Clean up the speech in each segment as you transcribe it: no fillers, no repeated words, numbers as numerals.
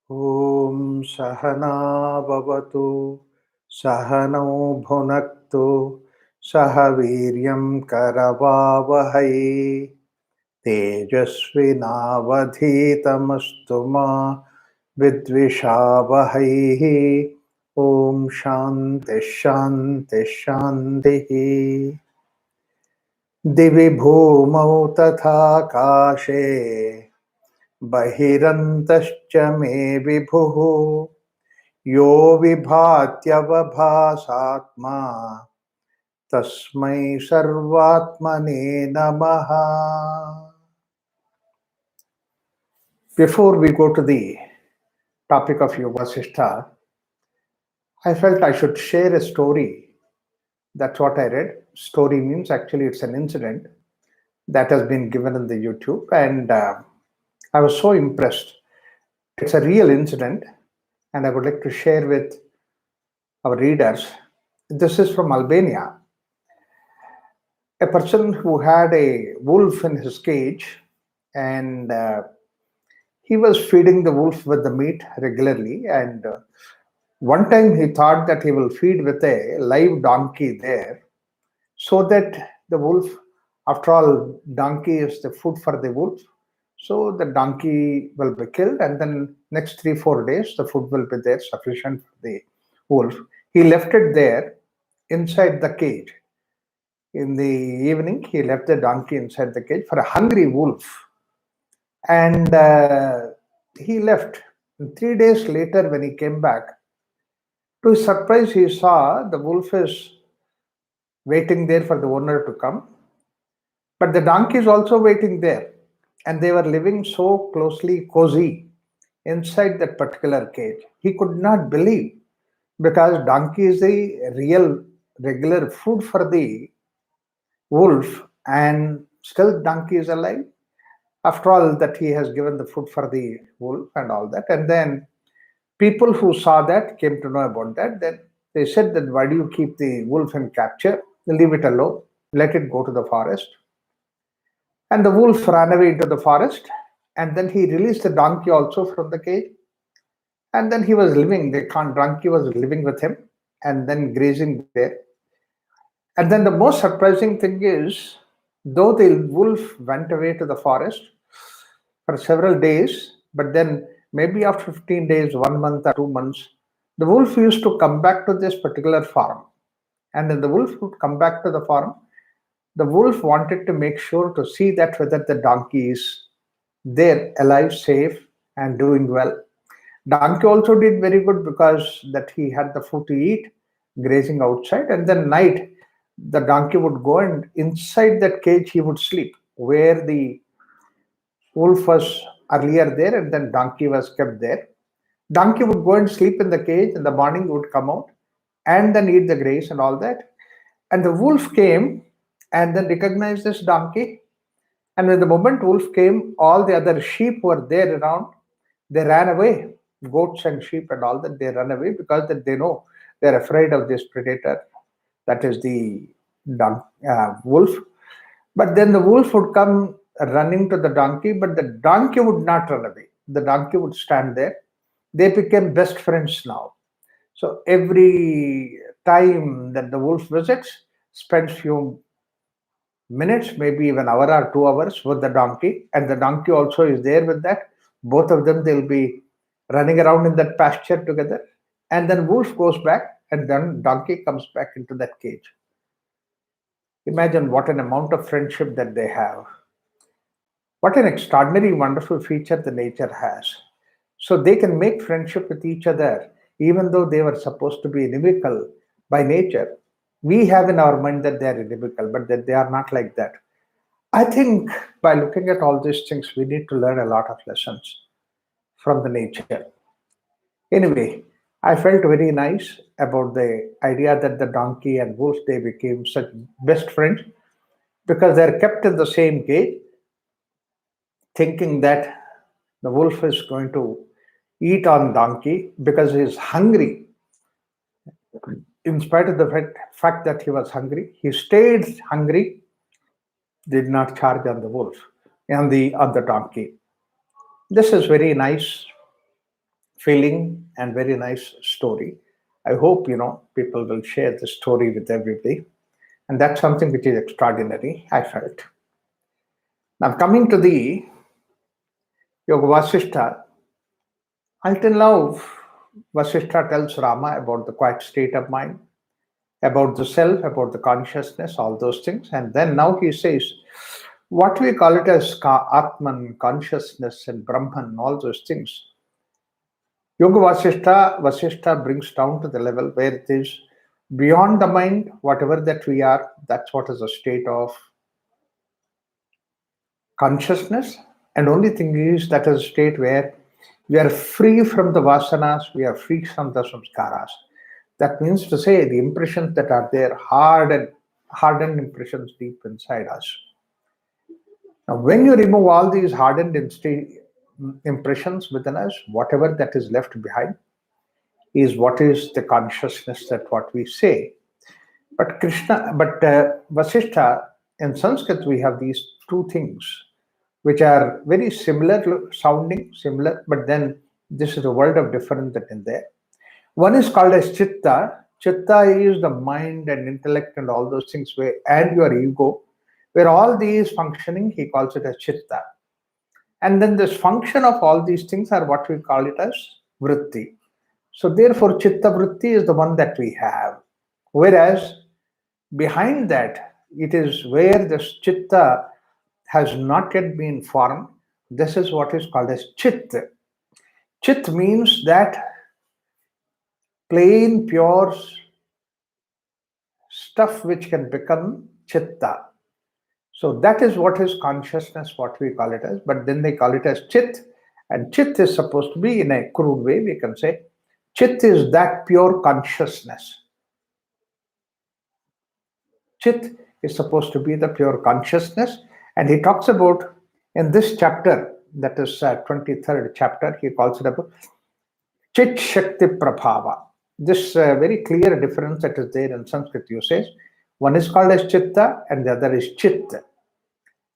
Om Sahana Bhavatu Sahanau Bhunaktu Sahaviryam Karavavahai Tejasvinavadhitamastu ma Vidvishavahai. Om Shanti Shanti Shanti. Divi bhumau tatha kashe बहिरन्तश्च मे विभुः यो विभात्यवभासात्मा तस्मै सर्वात्मने नमः. Before we go to the topic of Vaisitha, I felt I should share a story. That's what I read. Story means actually it's an incident that has been given in the YouTube, and I was so impressed. It's a real incident, and I would like to share with our readers. This is from Albania. A person who had a wolf in his cage, and he was feeding the wolf with the meat regularly. And one time he thought that he will feed with a live donkey there, so that the wolf, after all, donkey is the food for the wolf. So the donkey will be killed, and then next 3-4 days the food will be there sufficient for the wolf. He left it there inside the cage. In the evening, he left the donkey inside the cage for a hungry wolf, and he left. And 3 days later, when he came back, to his surprise, he saw the wolf is waiting there for the owner to come, but the donkey is also waiting there, and they were living so closely, cozy inside that particular cage. He could not believe, because donkey is the real regular food for the wolf, and still donkey is alive. After all, that he has given the food for the wolf and all that. And then people who saw that came to know about that. Then they said that, why do you keep the wolf in capture? Leave it alone. Let it go to the forest. And the wolf ran away into the forest. And then he released the donkey also from the cage. And then he was living, the donkey was living with him and then grazing there. And then the most surprising thing is, though the wolf went away to the forest for several days, but then maybe after 15 days, 1 month or 2 months, the wolf used to come back to this particular farm. And then the wolf would come back to the farm. The wolf wanted to make sure to see that whether the donkey is there, alive, safe, and doing well. Donkey also did very good, because that he had the food to eat, grazing outside, and then night the donkey would go, and inside that cage he would sleep, where the wolf was earlier there, and then donkey was kept there. Donkey would go and sleep in the cage. In the morning would come out and then eat the grass and all that. And the wolf came and then recognized this donkey. And when the moment wolf came, all the other sheep were there around. They ran away. Goats and sheep and all that, they run away, because that they know they're afraid of this predator, that is the wolf. But then the wolf would come running to the donkey, but the donkey would not run away. The donkey would stand there. They became best friends now. So every time that the wolf visits, spends few minutes, maybe even hour or 2 hours with the donkey, and the donkey also is there with that. Both of them, they'll be running around in that pasture together. And then wolf goes back, and then donkey comes back into that cage. Imagine what an amount of friendship that they have. What an extraordinary, wonderful feature the nature has. So they can make friendship with each other, even though they were supposed to be inimical by nature. We have in our mind that they are inimical, but that they are not like that. I think by looking at all these things, we need to learn a lot of lessons from the nature. Anyway, I felt very nice about the idea that the donkey and wolf, they became such best friends, because they're kept in the same cage, thinking that the wolf is going to eat on donkey because he is hungry. In spite of the fact that he was hungry, he stayed hungry, did not charge on the wolf, on the donkey. This is very nice feeling and very nice story. I hope people will share the story with everybody, and that's something which is extraordinary, I felt. Now coming to the Yoga Vasishtha, until now Vasishtha tells Rama about the quiet state of mind, about the self, about the consciousness, all those things, and then now he says what we call it as Atman, consciousness, and Brahman, all those things. Yoga Vasishtha brings down to the level where it is beyond the mind, whatever that we are, that's what is a state of consciousness. And only thing is that is a state where we are free from the vasanas, we are free from the samskaras. That means to say the impressions that are there, hardened impressions deep inside us. Now, when you remove all these hardened impressions within us, whatever that is left behind is what is the consciousness, that what we say. But Vasishtha, in Sanskrit, we have these two things which are very similar sounding, but then this is a world of difference that in there. One is called as chitta. Chitta is the mind and intellect and all those things, and your ego, where all these functioning, he calls it as chitta. And then this function of all these things are what we call it as vritti. So therefore, chitta vritti is the one that we have. Whereas behind that, it is where this chitta has not yet been formed. This is what is called as chit. Chit means that plain, pure stuff which can become chitta. So that is what is consciousness, what we call it as, but then they call it as chit. And chit is supposed to be, in a crude way, we can say, chit is that pure consciousness. Chit is supposed to be the pure consciousness. And he talks about, in this chapter, that is 23rd chapter, he calls it about Ch Shakti prabhava. This very clear difference that is there in Sanskrit usage. One is called as chitta and the other is chit.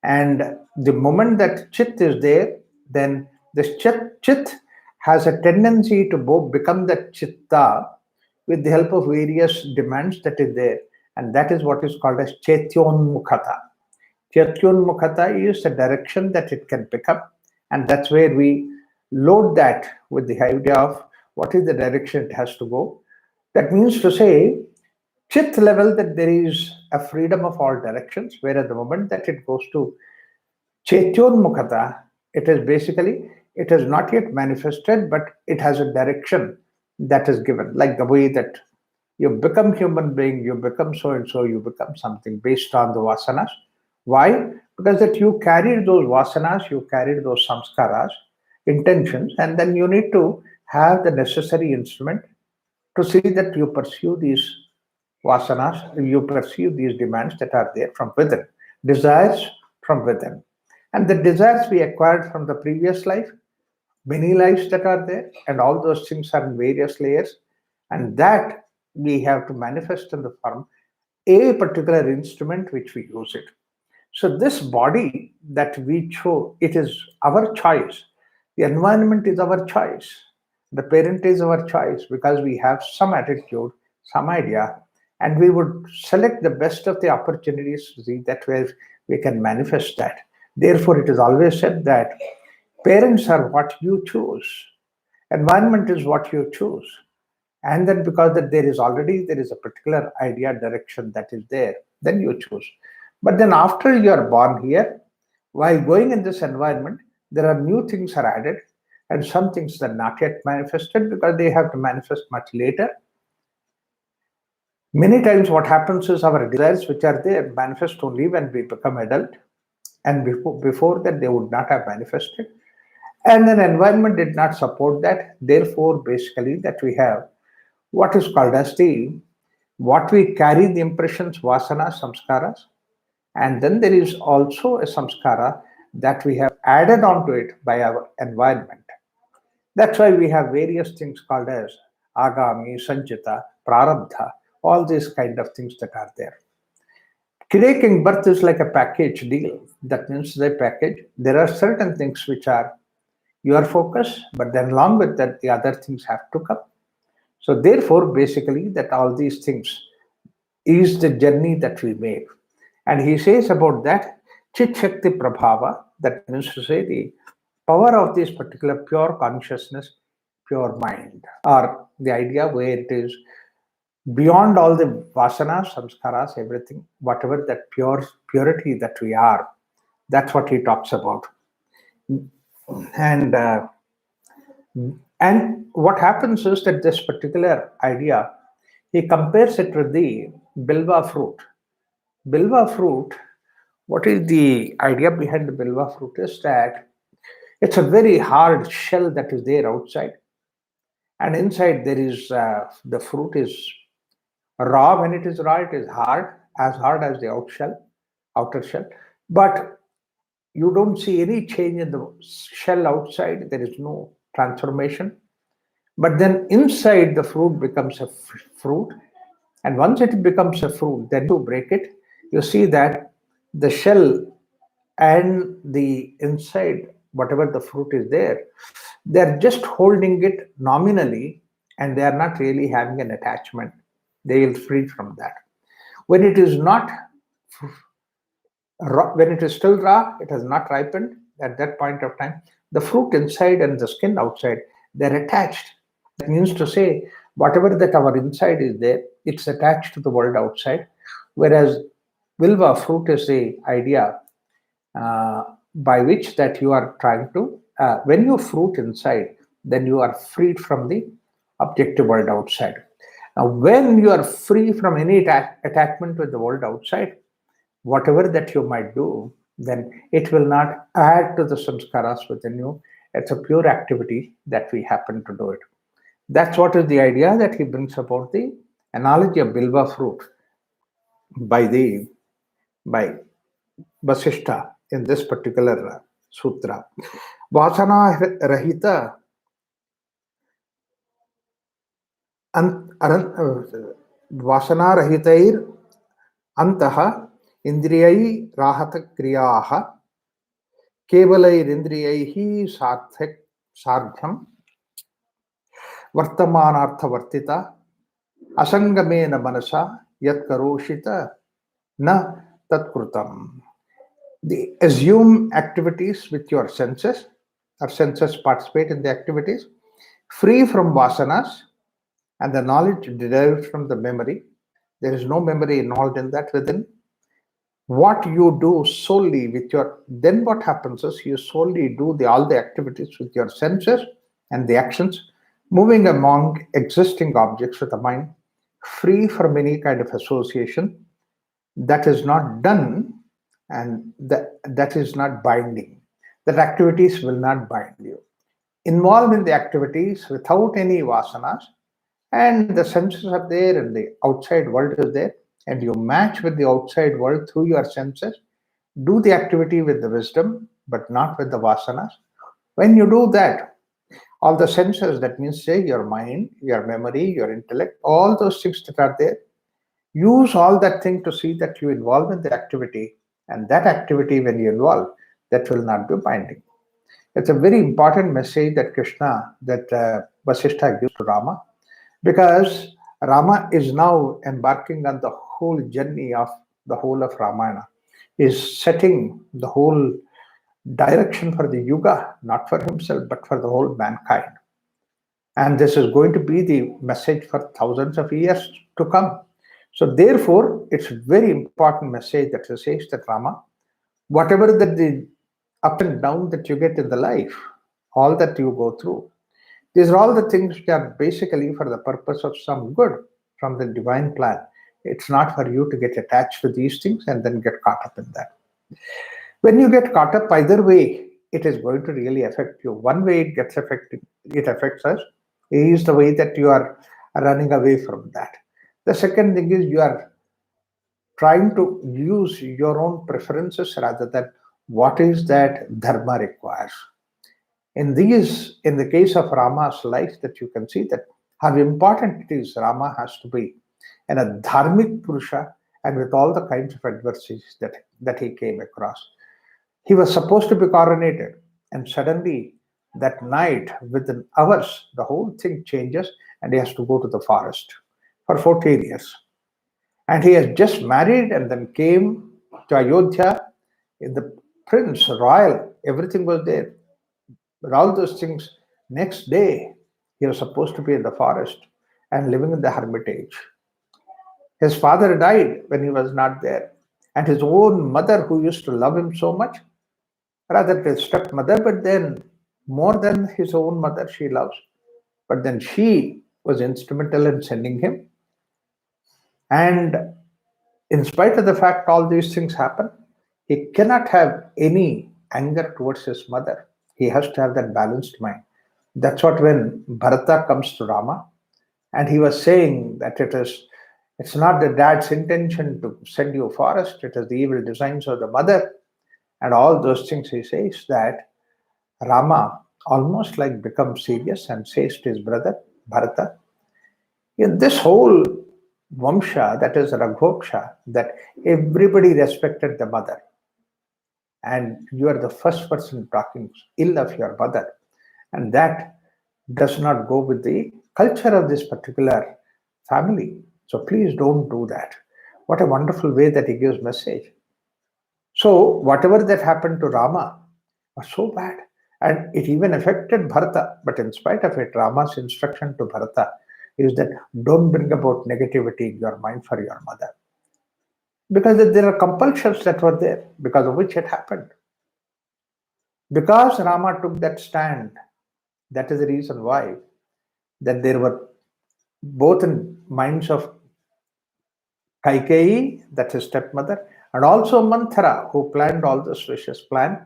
And the moment that chit is there, then this chit has a tendency to both become the chitta with the help of various demands that is there. And that is what is called as chetyonmukhata. Chetyonmukhata is the direction that it can pick up. And that's where we load that with the idea of what is the direction it has to go. That means to say, chit level, that there is a freedom of all directions, where at the moment that it goes to chetyonmukhata, it is basically, it has not yet manifested, but it has a direction that is given, like the way that you become human being, you become so and so, you become something based on the vasanas. Why? Because that you carried those vasanas, you carried those samskaras, intentions, and then you need to have the necessary instrument to see that you pursue these vasanas, you pursue these demands that are there from within, desires from within. And the desires we acquired from the previous life, many lives that are there, and all those things are in various layers, and that we have to manifest in the form a particular instrument which we use it. So this body that we chose, it is our choice. The environment is our choice. The parent is our choice, because we have some attitude, some idea, and we would select the best of the opportunities to see that where we can manifest that. Therefore, it is always said that parents are what you choose. Environment is what you choose. And then because that there is a particular idea, direction that is there, then you choose. But then after you are born here, while going in this environment, there are new things are added, and some things are not yet manifested because they have to manifest much later. Many times what happens is our desires which are there manifest only when we become adult, and before that they would not have manifested. And then environment did not support that. Therefore, basically that we have what is called as what we carry the impressions, vasanas, samskaras, and then there is also a samskara that we have added onto it by our environment. That's why we have various things called as agami, sanchita, prarabdha, all these kind of things that are there. Taking birth is like a package deal. That means the package, there are certain things which are your focus, but then along with that, the other things have to come. So therefore, basically, that all these things is the journey that we make. And he says about that, Chit Shakti prabhava, that means to say the power of this particular pure consciousness, pure mind, or the idea where it is beyond all the vasanas, samskaras, everything, whatever that purity that we are, that's what he talks about. And and what happens is that this particular idea, he compares it with the bilva fruit. Bilva fruit, what is the idea behind the bilva fruit is that it's a very hard shell that is there outside, and inside there is the fruit is raw. When it is raw, it is hard as the outer shell. But you don't see any change in the shell outside. There is no transformation. But then inside the fruit becomes a fruit, and once it becomes a fruit, then you break it. You see that the shell and the inside, whatever the fruit is there, they're just holding it nominally, and they are not really having an attachment. They will free from that. When it is not raw, when it is still raw, it has not ripened at that point of time, the fruit inside and the skin outside, they're attached. That means to say, whatever that our inside is there, it's attached to the world outside. Whereas Vilva fruit is the idea by which that you are trying to, when you fruit inside, then you are freed from the objective world outside. Now, when you are free from any attachment with the world outside, whatever that you might do, then it will not add to the samskaras within you. It's a pure activity that we happen to do it. That's what is the idea that he brings about the analogy of bilva fruit by Vaisitha in this particular sutra. Vasana rahita vasana rahitair antaha indriyai rahata kriyaha kevalair indriyaihi sartham vartamanartha vartita asangamena manasa yat karoshita na tatkrutam. The assume activities with your senses, or senses participate in the activities, free from vasanas, and the knowledge derived from the memory. There is no memory involved in that within. What you do solely with your, then what happens is you solely do all the activities with your senses and the actions, moving among existing objects with the mind, free from any kind of association. That is not done, and that is not binding. That activities will not bind you. Involved in the activities without any vasanas, and the senses are there and the outside world is there, and you match with the outside world through your senses. Do the activity with the wisdom, but not with the vasanas. When you do that, all the senses, that means say your mind, your memory, your intellect, all those things that are there, use all that thing to see that you involve in the activity, and that activity when you involve, that will not be binding. It's a very important message that Krishna, that Vasishtha gives to Rama, because Rama is now embarking on the whole journey of the whole of Ramayana, is setting the whole direction for the yuga, not for himself, but for the whole mankind. And this is going to be the message for thousands of years to come. So therefore, it's a very important message that says that Rama, whatever that the up and down that you get in the life, all that you go through, these are all the things which are basically for the purpose of some good from the divine plan. It's not for you to get attached to these things and then get caught up in that. When you get caught up, either way, it is going to really affect you. One way it gets affected, it affects us, is the way that you are running away from that. The second thing is you are trying to use your own preferences rather than what is that dharma requires. In the case of Rama's life, that you can see that how important it is. Rama has to be a dharmic purusha, and with all the kinds of adversities that he came across. He was supposed to be coronated, and suddenly That night, within hours, the whole thing changes and he has to go to the forest for 14 years. And he has just married and then came to Ayodhya. The prince, royal, everything was there. But all those things, next day, he was supposed to be in the forest and living in the hermitage. His father died when he was not there. And his own mother, who used to love him so much, rather his stepmother, but then more than his own mother, she loves. But then she was instrumental in sending him. And in spite of the fact all these things happen, he cannot have any anger towards his mother. He has to have that balanced mind. That's what when Bharata comes to Rama, and he was saying that it's not the dad's intention to send you forest, it is the evil designs of the mother, and all those things. He says that Rama almost like becomes serious and says to his brother Bharata, in this whole Vamsha, that is Raghoksha, that everybody respected the mother. And you are the first person talking ill of your mother. And that does not go with the culture of this particular family. So please don't do that. What a wonderful way that he gives message. So whatever that happened to Rama was so bad. And it even affected Bharata. But in spite of it, Rama's instruction to Bharata is that don't bring about negativity in your mind for your mother. Because there are compulsions that were there, because of which it happened. Because Rama took that stand, that is the reason why that there were both in minds of Kaikeyi, that's his stepmother, and also Manthara, who planned all this vicious plan.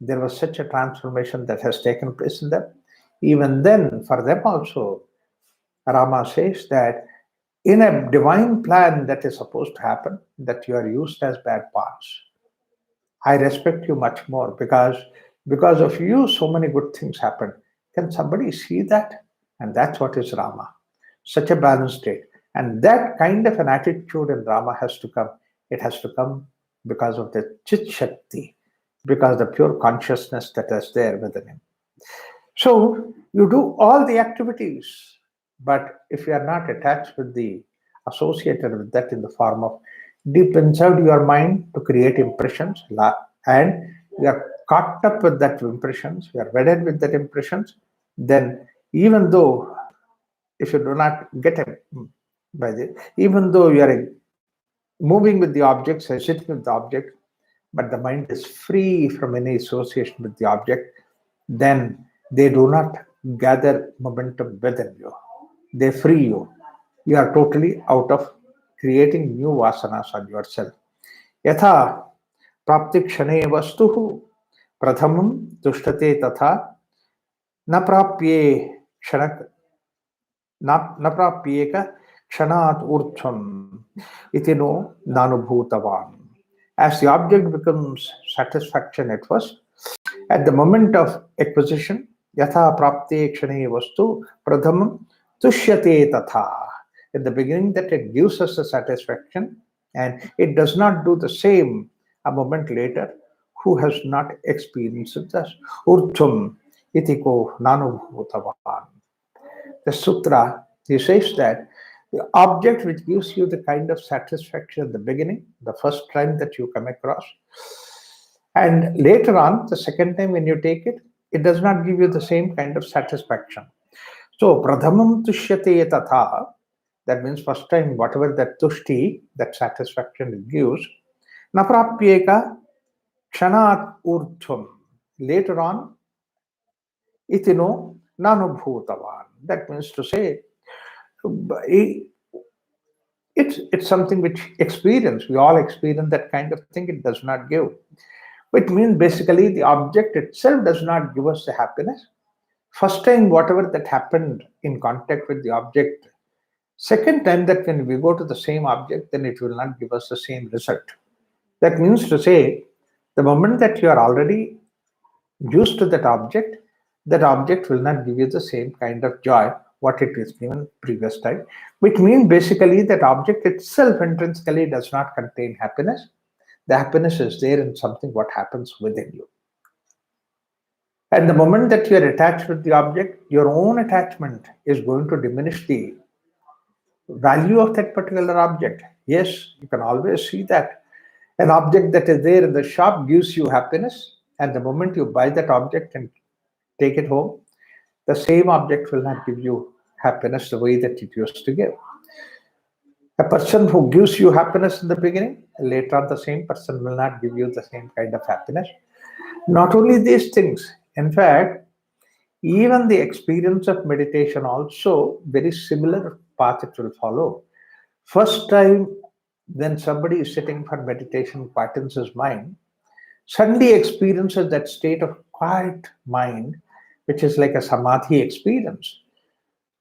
There was such a transformation that has taken place in them. Even then, for them also, Rama says that in a divine plan that is supposed to happen, that you are used as bad pawns. I respect you much more because of you, so many good things happen. Can somebody see that? And that's what is Rama. Such a balanced state. And that kind of an attitude in Rama has to come. It has to come because of the Chit Shakti, because the pure consciousness that is there within him. So you do all the activities, but if you are not attached with the associated with that in the form of deep inside your mind to create impressions, and you are caught up with that impressions, you are wedded with that impressions, then even though if you do not get it by the, even though you are moving with the object, so sitting with the object, but the mind is free from any association with the object, then they do not gather momentum within you. They free you. You are totally out of creating new vasanas on yourself. Yatha prapti kshane vastuhu prathamam tushtate tatha na prapye kshanak na prapyeka kshanat urtham itino nanubhutavan. As the object becomes satisfaction at first, at the moment of acquisition, yatha prapte kshane vastu pradhamam tushyate tatha. At the beginning, that it gives us a satisfaction, and it does not do the same a moment later. Who has not experienced this? Urthum itiko nanubhutavan. The sutra, he says that the object which gives you the kind of satisfaction at the beginning, the first time that you come across, and later on, the second time when you take it, it does not give you the same kind of satisfaction. So, pradhamam tushyate tatha, that means first time, whatever that tushti, that satisfaction it gives, naprapyeka kshanat urdhvam. Later on, itino nanubhutavan. That means to say, it's something which experience, we all experience that kind of thing, it does not give. It means basically the object itself does not give us the happiness. First time, whatever that happened in contact with the object, second time that when we go to the same object, then it will not give us the same result. That means to say, the moment that you are already used to that object will not give you the same kind of joy what it is given previous time, which means basically that object itself intrinsically does not contain happiness. The happiness is there in something what happens within you. And the moment that you are attached with the object, your own attachment is going to diminish the value of that particular object. Yes, you can always see that an object that is there in the shop gives you happiness, and the moment you buy that object and take it home, the same object will not give you happiness the way that it used to give. A person who gives you happiness in the beginning, later on the same person will not give you the same kind of happiness. Not only these things, in fact, even the experience of meditation also very similar path it will follow. First time when somebody is sitting for meditation, quietens his mind, suddenly experiences that state of quiet mind, which is like a samadhi experience.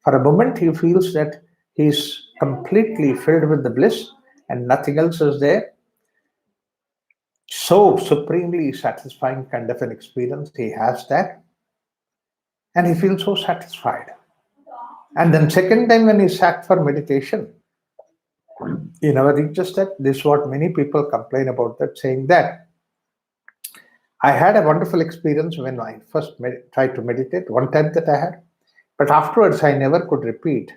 For a moment, he feels that he is completely filled with the bliss and nothing else is there. So supremely satisfying kind of an experience he has that, and he feels so satisfied. And then second time when he sat for meditation, he never reaches that. This is what many people complain about, that saying that I had a wonderful experience when I first tried to meditate, one time that I had, but afterwards I never could repeat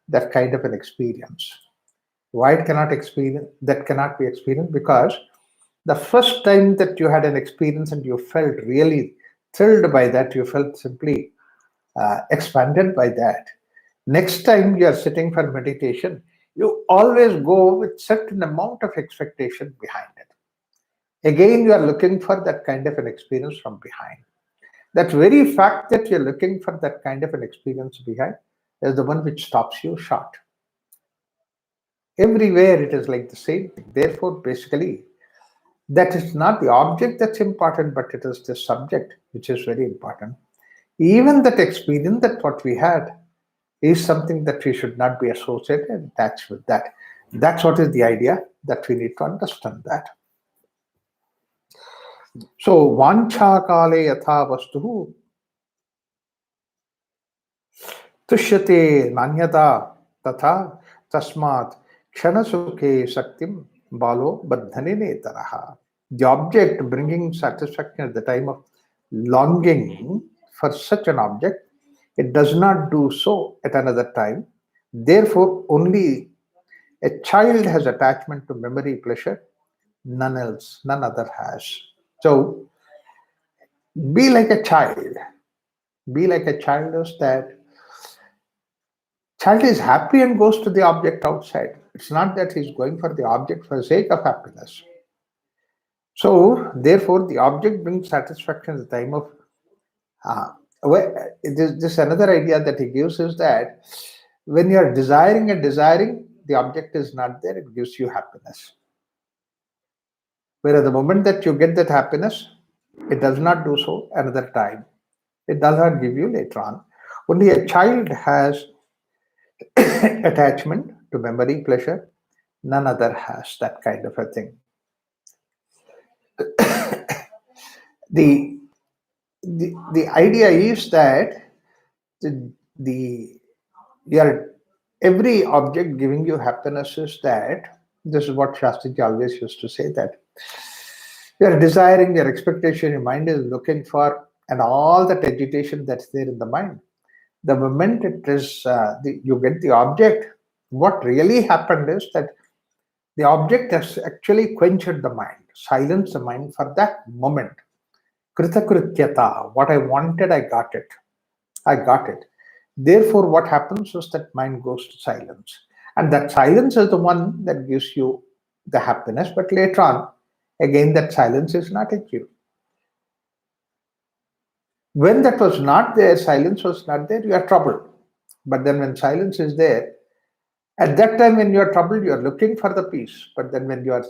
that kind of an experience. Why it cannot experience that cannot be experienced? Because the first time that you had an experience and you felt really thrilled by that, you felt simply expanded by that. Next time you are sitting for meditation, you always go with certain amount of expectation behind it. Again, you are looking for that kind of an experience from behind. That very fact that you're looking for that kind of an experience behind is the one which stops you short. Everywhere it is like the same thing. Therefore, basically, that is not the object that's important, but it is the subject which is very important. Even that experience that what we had is something that we should not be associated and attached with that. That's what is the idea that we need to understand that. So, vancha kale yatha vastu tushyate nanyata tatha tasmat kshanasukhe shaktim balo baddhanine taraha. The object bringing satisfaction at the time of longing for such an object, it does not do so at another time. Therefore, only a child has attachment to memory pleasure, none else, none other has. So, be like a child. Be like a child is that child is happy and goes to the object outside. It's not that he's going for the object for the sake of happiness. So, therefore, the object brings satisfaction at the time of. This another idea that he gives is that when you are desiring and desiring, the object is not there, it gives you happiness. Whereas the moment that you get that happiness, it does not do so another time. It does not give you later on. Only a child has attachment to memory, pleasure. None other has that kind of a thing. The idea is that the your every object giving you happiness is that this is what Shastri always used to say, that your desiring, your expectation, your mind is looking for, and all that agitation that's there in the mind. The moment it is you get the object, what really happened is that the object has actually quenched the mind, silenced the mind for that moment. Kritakrityata, what I wanted, I got it. I got it. Therefore, what happens is that mind goes to silence. And that silence is the one that gives you the happiness, but later on, again, that silence is not achieved. When that was not there, silence was not there, you are troubled. But then when silence is there, at that time when you are troubled, you are looking for the peace. But then when you are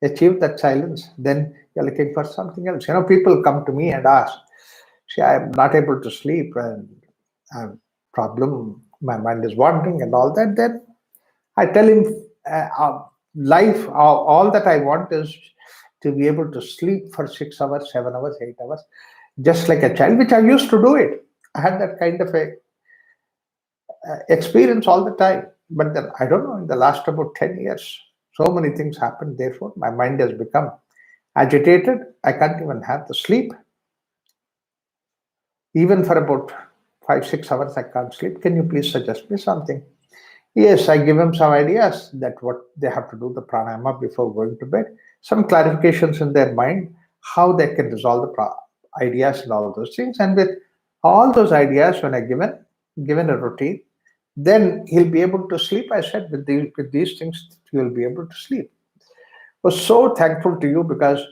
achieved that silence, then you're looking for something else. People come to me and ask, see, I'm not able to sleep and I have problem, my mind is wandering and all that. Then I tell him, life, all that I want is to be able to sleep for 6 hours, 7 hours, 8 hours, just like a child, which I used to do it. I had that kind of a experience all the time. But then, I don't know, in the last about 10 years, so many things happened. Therefore, my mind has become agitated. I can't even have the sleep. Even for about 5, 6 hours, I can't sleep. Can you please suggest me something? Yes, I give him some ideas that what they have to do the pranayama before going to bed, some clarifications in their mind, how they can resolve the ideas and all those things. And with all those ideas, when I given a routine, then he'll be able to sleep. I said, with these things, you'll be able to sleep. I was so thankful to you because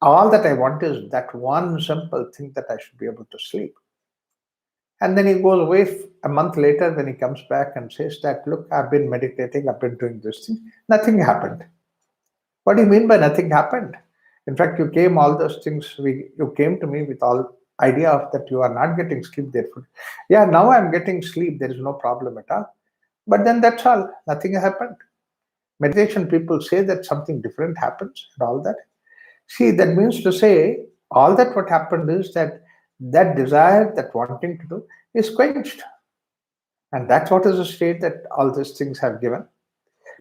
all that I want is that one simple thing that I should be able to sleep. And then he goes away a month later when he comes back and says that, look, I've been meditating, I've been doing this thing. Nothing happened. What do you mean by nothing happened? In fact, you came all those things, you came to me with all idea of that you are not getting sleep, therefore. Yeah, now I'm getting sleep, there is no problem at all. But then that's all, nothing happened. Meditation people say that something different happens and all that. See, that means to say, all that what happened is that that desire, that wanting to do, is quenched. And that's what is the state that all these things have given.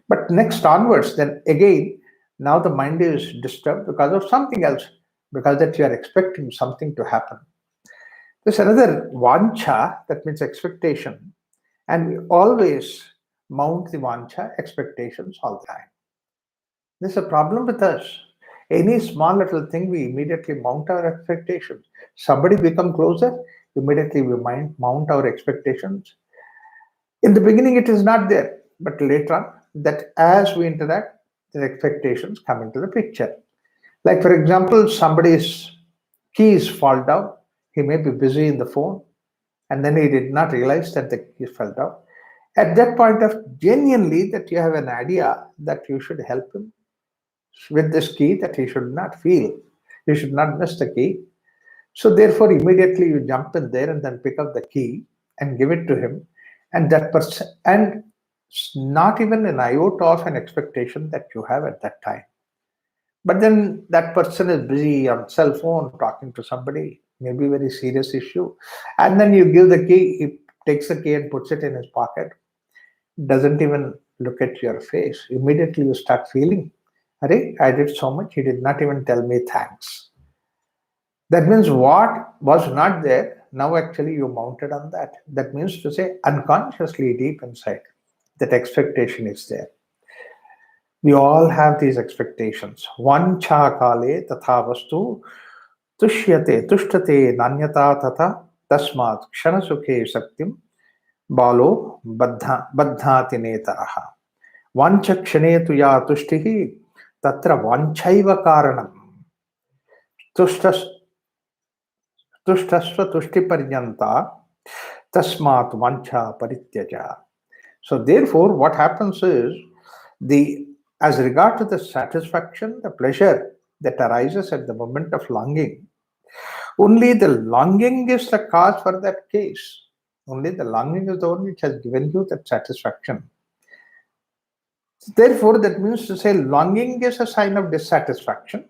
But next onwards, then again, now the mind is disturbed because of something else, because that you are expecting something to happen. There's another vancha, that means expectation. And we always mount the vancha expectations all the time. There's a problem with us. Any small little thing, we immediately mount our expectations. Somebody become closer, immediately we mount our expectations. In the beginning, it is not there, but later on, that as we interact, the expectations come into the picture. Like, for example, somebody's keys fall down, he may be busy in the phone, and then he did not realize that the keys fell down. At that point of genuinely that you have an idea that you should help him with this key, that he should not feel, he should not miss the key. So therefore, immediately you jump in there and then pick up the key and give it to him, and that person, and not even an iota of an expectation that you have at that time. But then that person is busy on cell phone talking to somebody, maybe very serious issue, and then you give the key, he takes the key and puts it in his pocket, doesn't even look at your face. Immediately you start feeling, Arey, I did so much, he did not even tell me thanks. That means what was not there, now actually you mounted on that. That means to say unconsciously deep inside, that expectation is there. We all have these expectations. Vancha kale tatha vastu tushyate tushtate nanyata tatha tasmat kshana sukhe saktim balo baddhati netaraha. Vancha kshane tuya tushtihi tatra vanchaiva karanam. Tushtas tushtasva tushtiparyanta tasmat vancha parityaja. So therefore, what happens is the as regard to the satisfaction, the pleasure that arises at the moment of longing, only the longing is the cause for that case. Only the longing is the one which has given you that satisfaction. Therefore, that means to say longing is a sign of dissatisfaction,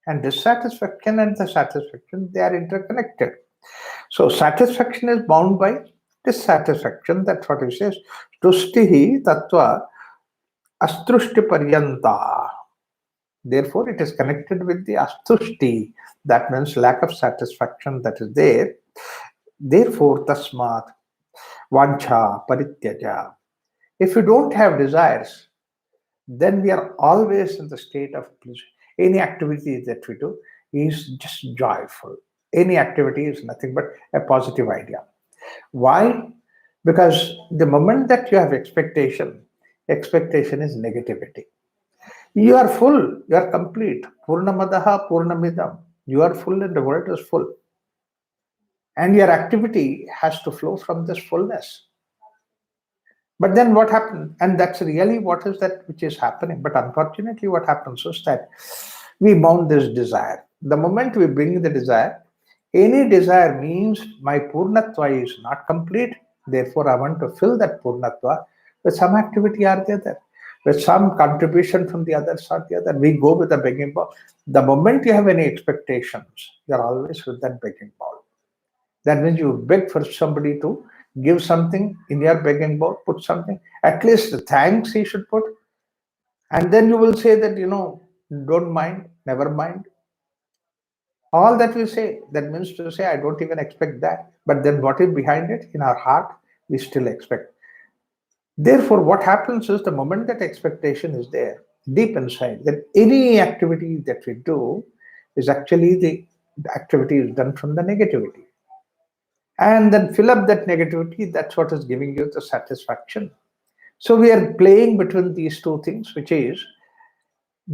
and dissatisfaction and the satisfaction, they are interconnected. So satisfaction is bound by dissatisfaction. That's what he says. Tustihi tattva astrushti paryanta. Therefore, it is connected with the astushti. That means lack of satisfaction that is there. Therefore, tasmat vancha parityaja. If you don't have desires, then we are always in the state of pleasure. Any activity that we do is just joyful. Any activity is nothing but a positive idea. Why? Because the moment that you have expectation is negativity. You are full, you are complete. Purnamadaha Purnamidam. You are full and the world is full. And your activity has to flow from this fullness. But then what happened? And that's really what is that which is happening. But unfortunately, what happens is that we mount this desire. The moment we bring the desire, any desire means my Purnatva is not complete. Therefore, I want to fill that Purnatva with some activity or the other, with some contribution from the other or the other. We go with a begging bowl. The moment you have any expectations, you're always with that begging bowl. That means you beg for somebody to give something in your begging bowl, put something, at least the thanks he should put. And then you will say that, don't mind, never mind. All that we say, that means to say, I don't even expect that. But then what is behind it? In our heart, we still expect. Therefore, what happens is the moment that expectation is there, deep inside, that any activity that we do is actually the activity is done from the negativity. And then fill up that negativity, that's what is giving you the satisfaction. So we are playing between these two things, which is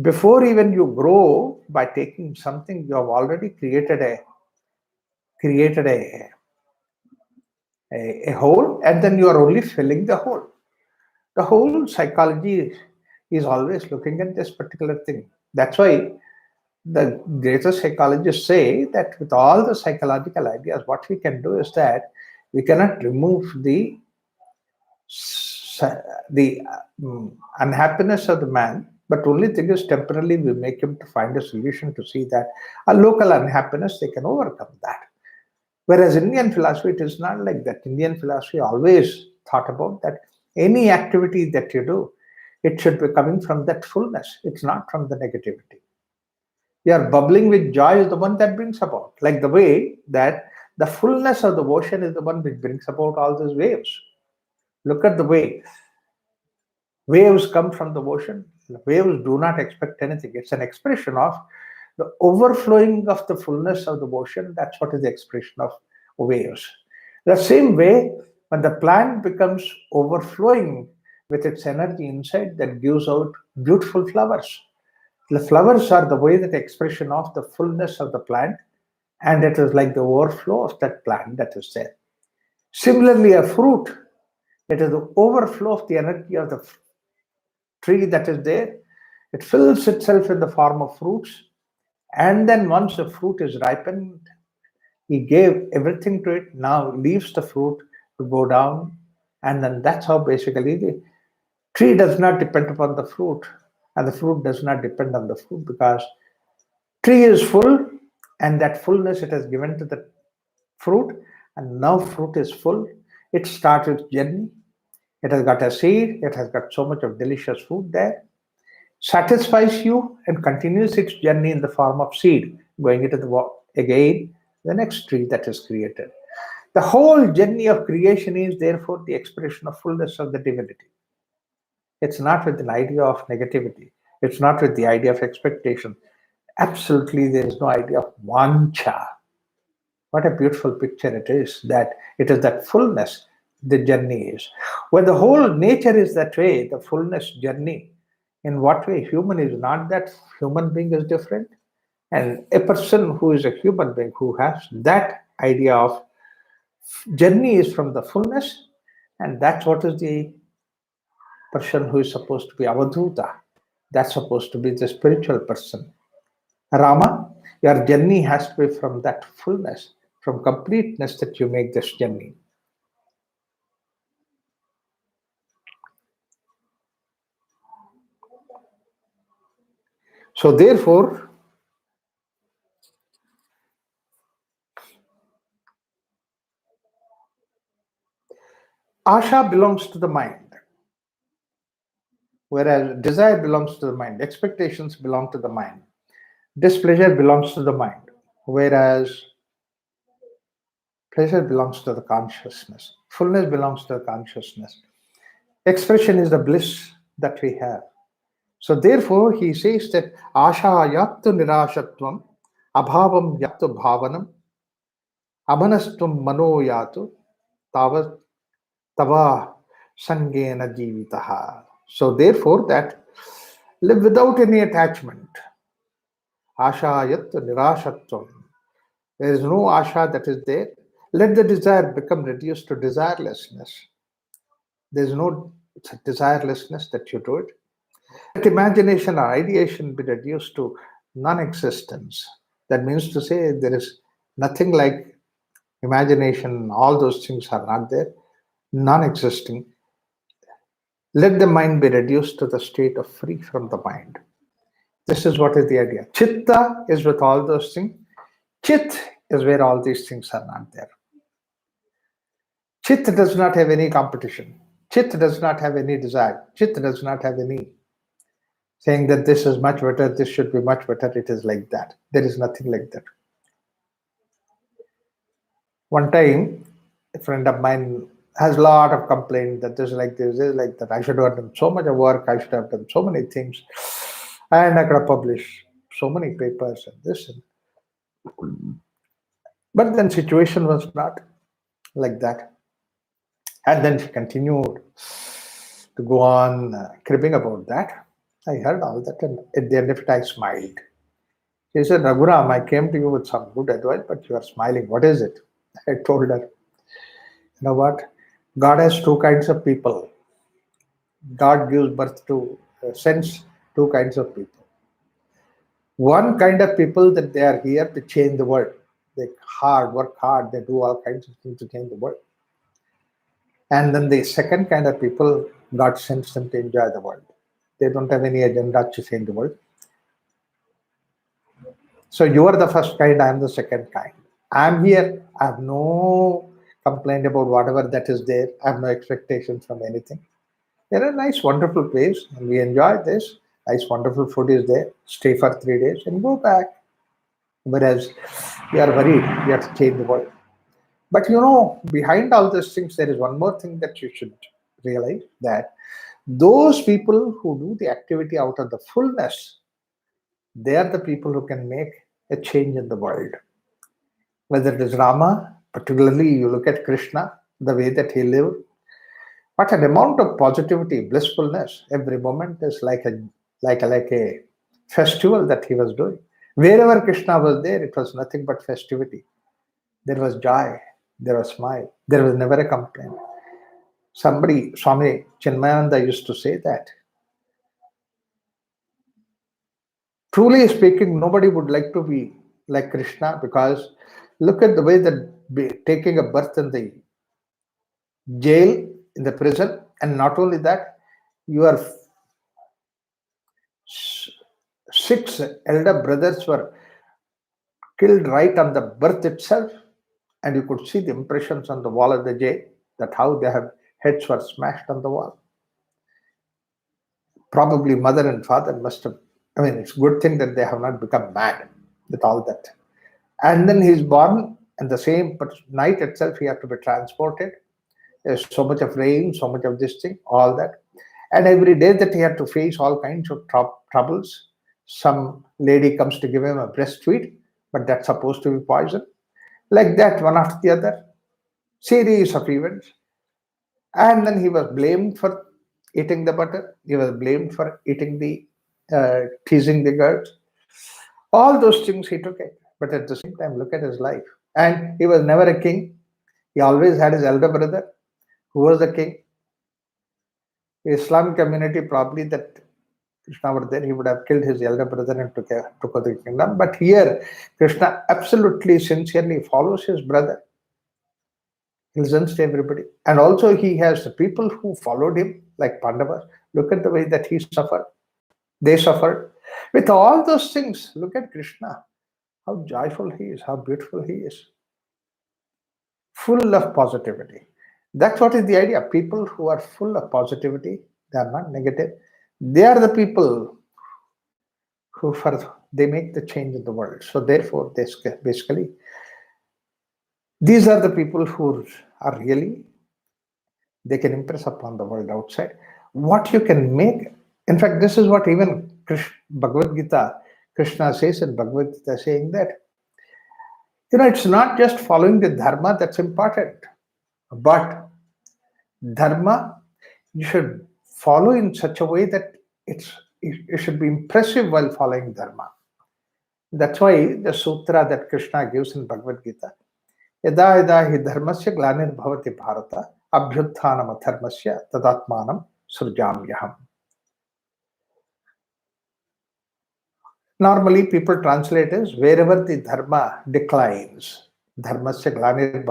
before even you grow by taking something, you have already created a hole, and then you are only filling the hole. The whole psychology is always looking at this particular thing. That's why the greater psychologists say that with all the psychological ideas, what we can do is that we cannot remove the unhappiness of the man, but only thing is temporarily we make him to find a solution to see that a local unhappiness, they can overcome that. Whereas Indian philosophy, it is not like that. Indian philosophy always thought about that any activity that you do, it should be coming from that fullness. It's not from the negativity. You are bubbling with joy is the one that brings about. Like the way that the fullness of the ocean is the one which brings about all these waves. Look at the way waves come from the ocean. The waves do not expect anything. It's an expression of the overflowing of the fullness of the ocean. That's what is the expression of waves. The same way, when the plant becomes overflowing with its energy inside, that gives out beautiful flowers. The flowers are the way that expression of the fullness of the plant, and it is like the overflow of that plant that is there. Similarly, a fruit, it is the overflow of the energy of the tree that is there. It fills itself in the form of fruits, and then once the fruit is ripened, he gave everything to it, now leaves the fruit to go down, and then that's how basically the tree does not depend upon the fruit, and the fruit does not depend on the fruit, because tree is full, and that fullness it has given to the fruit, and now fruit is full. It starts its journey. It has got a seed. It has got so much of delicious food there. Satisfies you and continues its journey in the form of seed, going into again the next tree that is created. The whole journey of creation is therefore the expression of fullness of the divinity. It's not with an idea of negativity. It's not with the idea of expectation. Absolutely, there is no idea of vancha. What a beautiful picture it is, that it is that fullness the journey is. When the whole nature is that way, the fullness journey, in what way? Human is not that, human being is different. And a person who is a human being who has that idea of journey is from the fullness, and that's what is the person who is supposed to be avadhuta. That's supposed to be the spiritual person. Rama, your journey has to be from that fullness, from completeness that you make this journey. So therefore, asha belongs to the mind, whereas desire belongs to the mind, expectations belong to the mind, displeasure belongs to the mind, whereas pleasure belongs to the consciousness, fullness belongs to the consciousness. Expression is the bliss that we have. So therefore, he says that asha yattu nirashatvam, abhavam yattu bhavanam, amanastvam mano yatu, tavat tava sangena jivitaha. So therefore, that live without any attachment. Asha yattu nirashatvam. There is no asha that is there. Let the desire become reduced to desirelessness. There is no desirelessness that you do it. Let imagination or ideation be reduced to non-existence. That means to say there is nothing like imagination, all those things are not there, non-existing. Let the mind be reduced to the state of free from the mind. This is what is the idea. Chitta is with all those things. Chit is where all these things are not there. Chit does not have any competition. Chit does not have any desire. Chit does not have any saying that this is much better, this should be much better. It is like that. There is nothing like that. One time, a friend of mine has a lot of complaints that this is like that. I should have done so much of work. I should have done so many things, and I could have published so many papers and this. But then situation was not like that, and then she continued to go on cribbing about that. I heard all that, and at the end of it, I smiled. She said, Raghuram, I came to you with some good advice, but you are smiling. What is it? I told her, you know what? God has two kinds of people. God gives birth to, sends two kinds of people. One kind of people that they are here to change the world. They work hard, they do all kinds of things to change the world. And then the second kind of people, God sends them to enjoy the world. They don't have any agenda to change the world. So you are the first kind, I am the second kind. I am here. I have no complaint about whatever that is there. I have no expectations from anything. They're a nice, wonderful place, and we enjoy this. Nice, wonderful food is there. Stay for 3 days and go back. Whereas we are worried, we have to change the world. But behind all these things, there is one more thing that you should realize, that those people who do the activity out of the fullness, they are the people who can make a change in the world. Whether it is Rama, particularly you look at Krishna, the way that he lived, what an amount of positivity, blissfulness. Every moment is like a festival that he was doing. Wherever Krishna was there, it was nothing but festivity. There was joy, there was smile, there was never a complaint. Somebody, Swami Chinmayananda used to say that. Truly speaking, nobody would like to be like Krishna, because look at the way that taking a birth in the jail, in the prison, and not only that, your six elder brothers were killed right on the birth itself, and you could see the impressions on the wall of the jail, that how they have heads were smashed on the wall. Probably mother and father must have, it's a good thing that they have not become mad with all that. And then he's born, and the same night itself he had to be transported. There's so much of rain, so much of this thing, all that. And every day that he had to face all kinds of troubles. Some lady comes to give him a breastfeed, but that's supposed to be poison. Like that, one after the other, series of events. And then he was blamed for eating the butter. He was blamed for eating teasing the girls. All those things he took it. But at the same time, look at his life. And he was never a king. He always had his elder brother, who was the king. The Islamic community, probably that Krishna were there, he would have killed his elder brother and took over the kingdom. But here, Krishna absolutely sincerely follows his brother. He listens to everybody. And also he has the people who followed him, like Pandavas. Look at the way that he suffered. They suffered. With all those things, look at Krishna. How joyful he is, how beautiful he is. Full of positivity. That's what is the idea. People who are full of positivity, they are not negative. They are the people who they make the change in the world. So therefore, basically, these are the people who are really, they can impress upon the world outside. What you can make, in fact, this is what even Bhagavad Gita, Krishna says in Bhagavad Gita, saying that, it's not just following the dharma that's important, but dharma you should follow in such a way that it should be impressive while following dharma. That's why the sutra that Krishna gives in Bhagavad Gita, yada yada hi dharmasya glanir bharata abhyuthanam adharmasya tadatmanam srujamyaham. Normally people translate as wherever the dharma declines, dharmasya glanir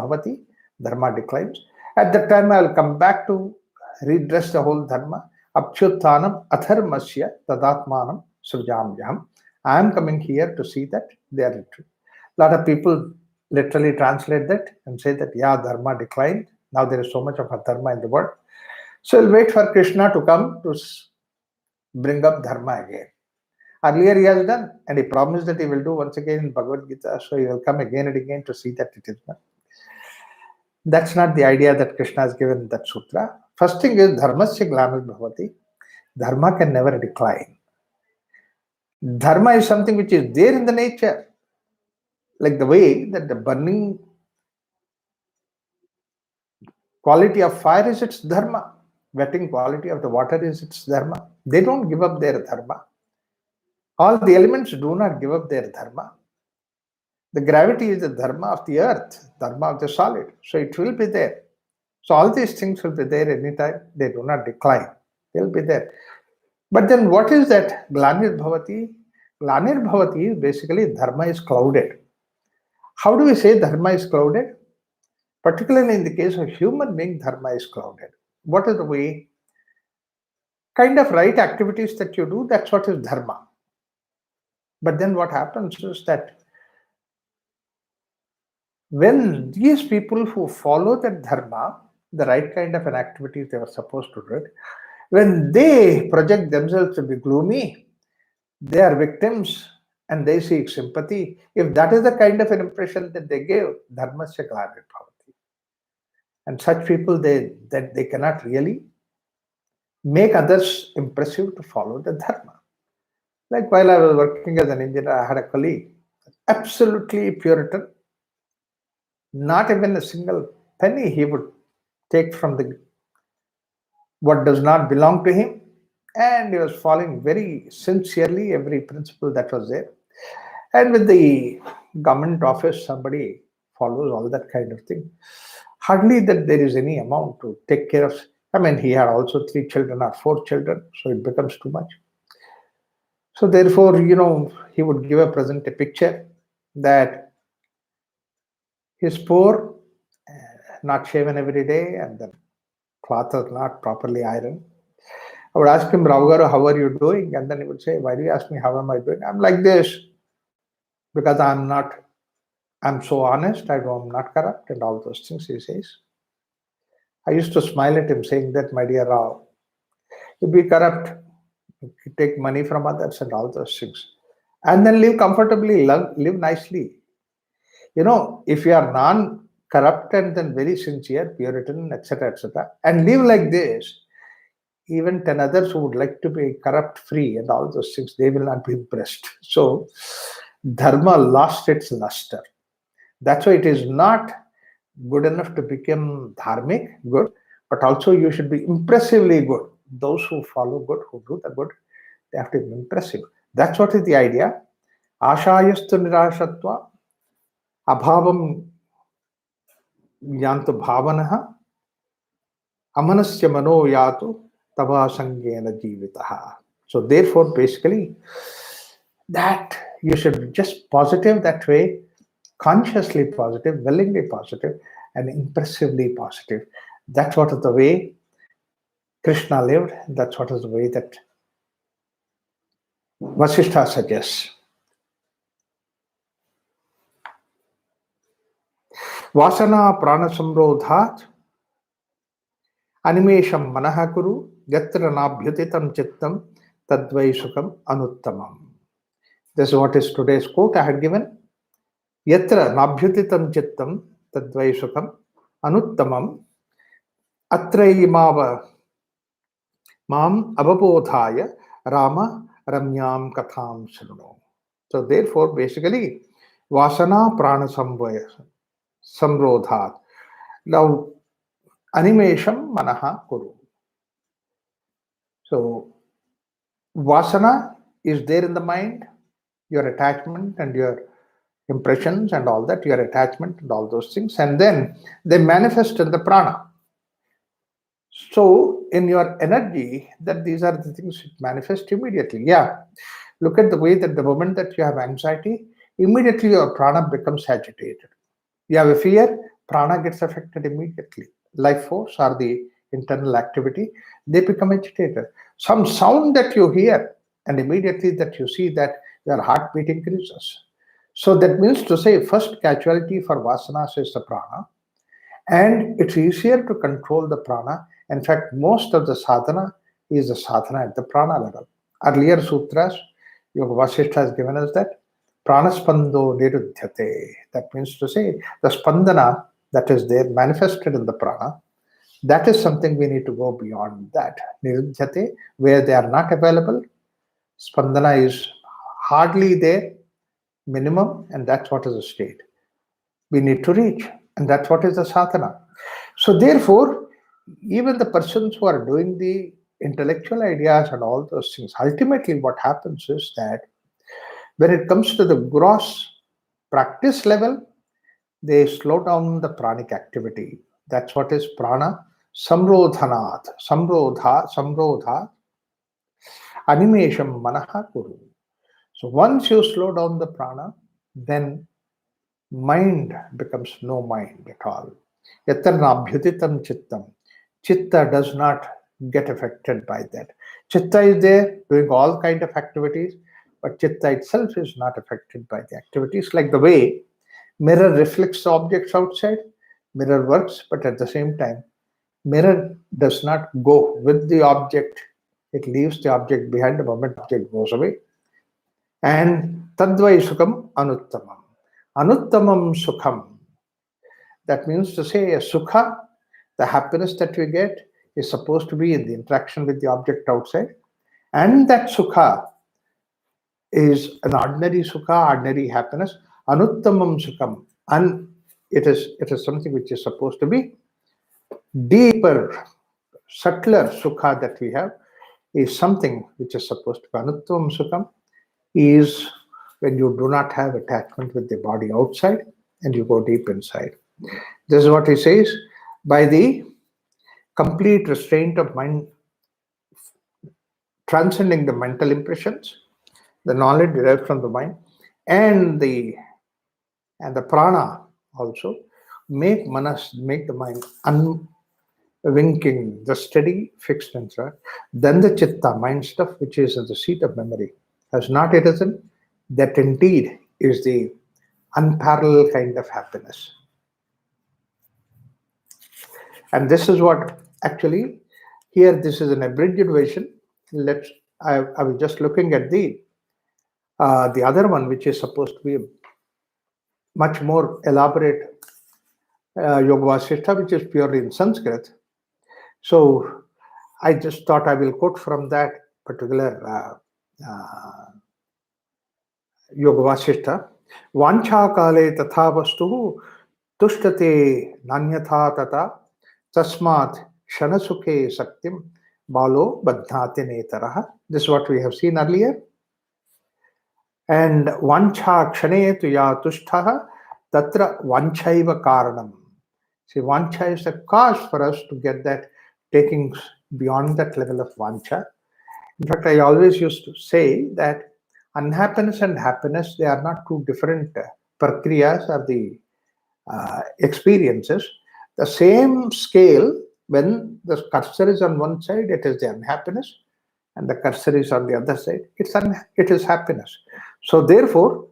dharma declines. At that time I will come back to redress the whole dharma. Abhyuthanam adharmasya tadatmanam srujamyaham. I am coming here to see that they are true. A lot of people literally translate that and say that, yeah, dharma declined. Now there is so much of dharma in the world. So we'll wait for Krishna to come to bring up dharma again. Earlier he has done, and he promised that he will do once again in Bhagavad Gita. So he will come again and again to see that it is done. That's not the idea that Krishna has given in that sutra. First thing is dharmasya glanir bhavati. Dharma can never decline. Dharma is something which is there in the nature. Like the way that the burning quality of fire is its dharma. Wetting quality of the water is its dharma. They don't give up their dharma. All the elements do not give up their dharma. The gravity is the dharma of the earth, dharma of the solid. So it will be there. So all these things will be there anytime. They do not decline. They'll be there. But then what is that glanir bhavati? Glanir bhavati is basically dharma is clouded. How do we say dharma is clouded? Particularly in the case of human being, dharma is clouded. What is the way? Kind of right activities that you do, that's what is dharma. But then what happens is that when these people who follow that dharma, the right kind of an activity they were supposed to do, when they project themselves to be gloomy, they are victims and they seek sympathy. If that is the kind of an impression that they give, dharmasya glanir bhavati. And such people, they cannot really make others impressive to follow the dharma. Like while I was working as an engineer, I had a colleague, absolutely Puritan, not even a single penny he would take from the what does not belong to him, and he was following very sincerely every principle that was there. And with the government office, somebody follows all that kind of thing. Hardly that there is any amount to take care of. I mean, he had also 3 children or 4 children, so it becomes too much. So therefore, he would give a present a picture that he's poor, not shaven every day, and the cloth is not properly ironed. I would ask him, Raugaru, how are you doing? And then he would say, why do you ask me, how am I doing? I'm like this, because I'm so honest, I'm not corrupt, and all those things he says. I used to smile at him saying that, my dear Rao, you be corrupt, you take money from others and all those things. And then live comfortably, live nicely. If you are non-corrupt and then very sincere, Puritan, etc., and live like this, even 10 others who would like to be corrupt-free and all those things, they will not be impressed. So, dharma lost its luster. That's why it is not good enough to become dharmic, good, but also you should be impressively good. Those who follow good, who do the good, they have to be impressive. That's what is the idea. Ashayastu nirashatva, abhavam yantu bhavanaha, amanasya mano yatu, tava sangena jivitaha. So therefore, basically, that you should be just positive that way, consciously positive, willingly positive, and impressively positive. That's what is the way Krishna lived. That's what is the way that Vaisitha suggests. Vasana prana samrodhat animesham manaha kuru yatra nabhyuditam chittam tadvai sukham anuttamam. This is what is today's quote I had given. Yatra nabhyuditam chittam tadvai sukham anuttamam atrayimava mam abapodhaya rama ramyam katham shruno. So therefore, basically, vasana prana samrodhat. Now, animesham manaha kuru. So, vasana is there in the mind, your attachment and your impressions and all that, your attachment and all those things, and then they manifest in the prana. So, in your energy, that these are the things that manifest immediately. Yeah, look at the way that the moment that you have anxiety, immediately your prana becomes agitated. You have a fear, prana gets affected immediately. Life force or the internal activity, they become agitated. Some sound that you hear, and immediately that you see that your heartbeat increases. So that means to say, first casualty for vasanas is the prana, and it's easier to control the prana. In fact, most of the sadhana is the sadhana at the prana level. Earlier sutras, Yoga Vasishtha has given us that pranaspando nirudhyate. That means to say, the spandana, that is there manifested in the prana. That is something we need to go beyond that. Niruddhyate, where they are not available, spandana is hardly there, minimum, and that's what is the state we need to reach. And that's what is the sadhana. So therefore, even the persons who are doing the intellectual ideas and all those things, ultimately what happens is that when it comes to the gross practice level, they slow down the pranic activity. That's what is prana samrodhanat, samrodha, animesham manaha kuru. So once you slow down the prana, then mind becomes no mind at all. Yatra Nabhyuditam chittam. Chitta does not get affected by that. Chitta is there doing all kind of activities, but chitta itself is not affected by the activities. Like the way mirror reflects the objects outside, mirror works, but at the same time, mirror does not go with the object. It leaves the object behind the moment the object goes away. And tadvai sukham anuttamam. Anuttamam sukham. That means to say a sukha, the happiness that we get, is supposed to be in the interaction with the object outside. And that sukha is an ordinary sukha, ordinary happiness. Anuttamam sukham. And it is something which is supposed to be deeper, subtler sukha that we have, is something which is supposed to be anuttamam sukham, is when you do not have attachment with the body outside and you go deep inside. This is what he says, by the complete restraint of mind, transcending the mental impressions, the knowledge derived from the mind, and the prana also, make the mind unwinking, the steady, fixed and track. Then the chitta, mind stuff, which is at the seat of memory, has not arisen. That indeed is the unparalleled kind of happiness. And this is what actually, here this is an abridged version. I was just looking at the other one, which is supposed to be much more elaborate Yoga Vaisitha, which is purely in Sanskrit. So I just thought I will quote from that particular Yoga Vaisitha. Vancha kale tatha vastu tushtate nanyatha tata tasmat shanasukhe saktim balo badhnate netaraha. This is what we have seen earlier. And vancha kshane tuya tushtaha tatra vanchaiva karanam. See, vancha is the cause for us to get that, taking beyond that level of vancha. In fact, I always used to say that unhappiness and happiness, they are not two different prakriyas or the experiences. The same scale, when the cursor is on one side, it is the unhappiness, and the cursor is on the other side, it is happiness. So therefore,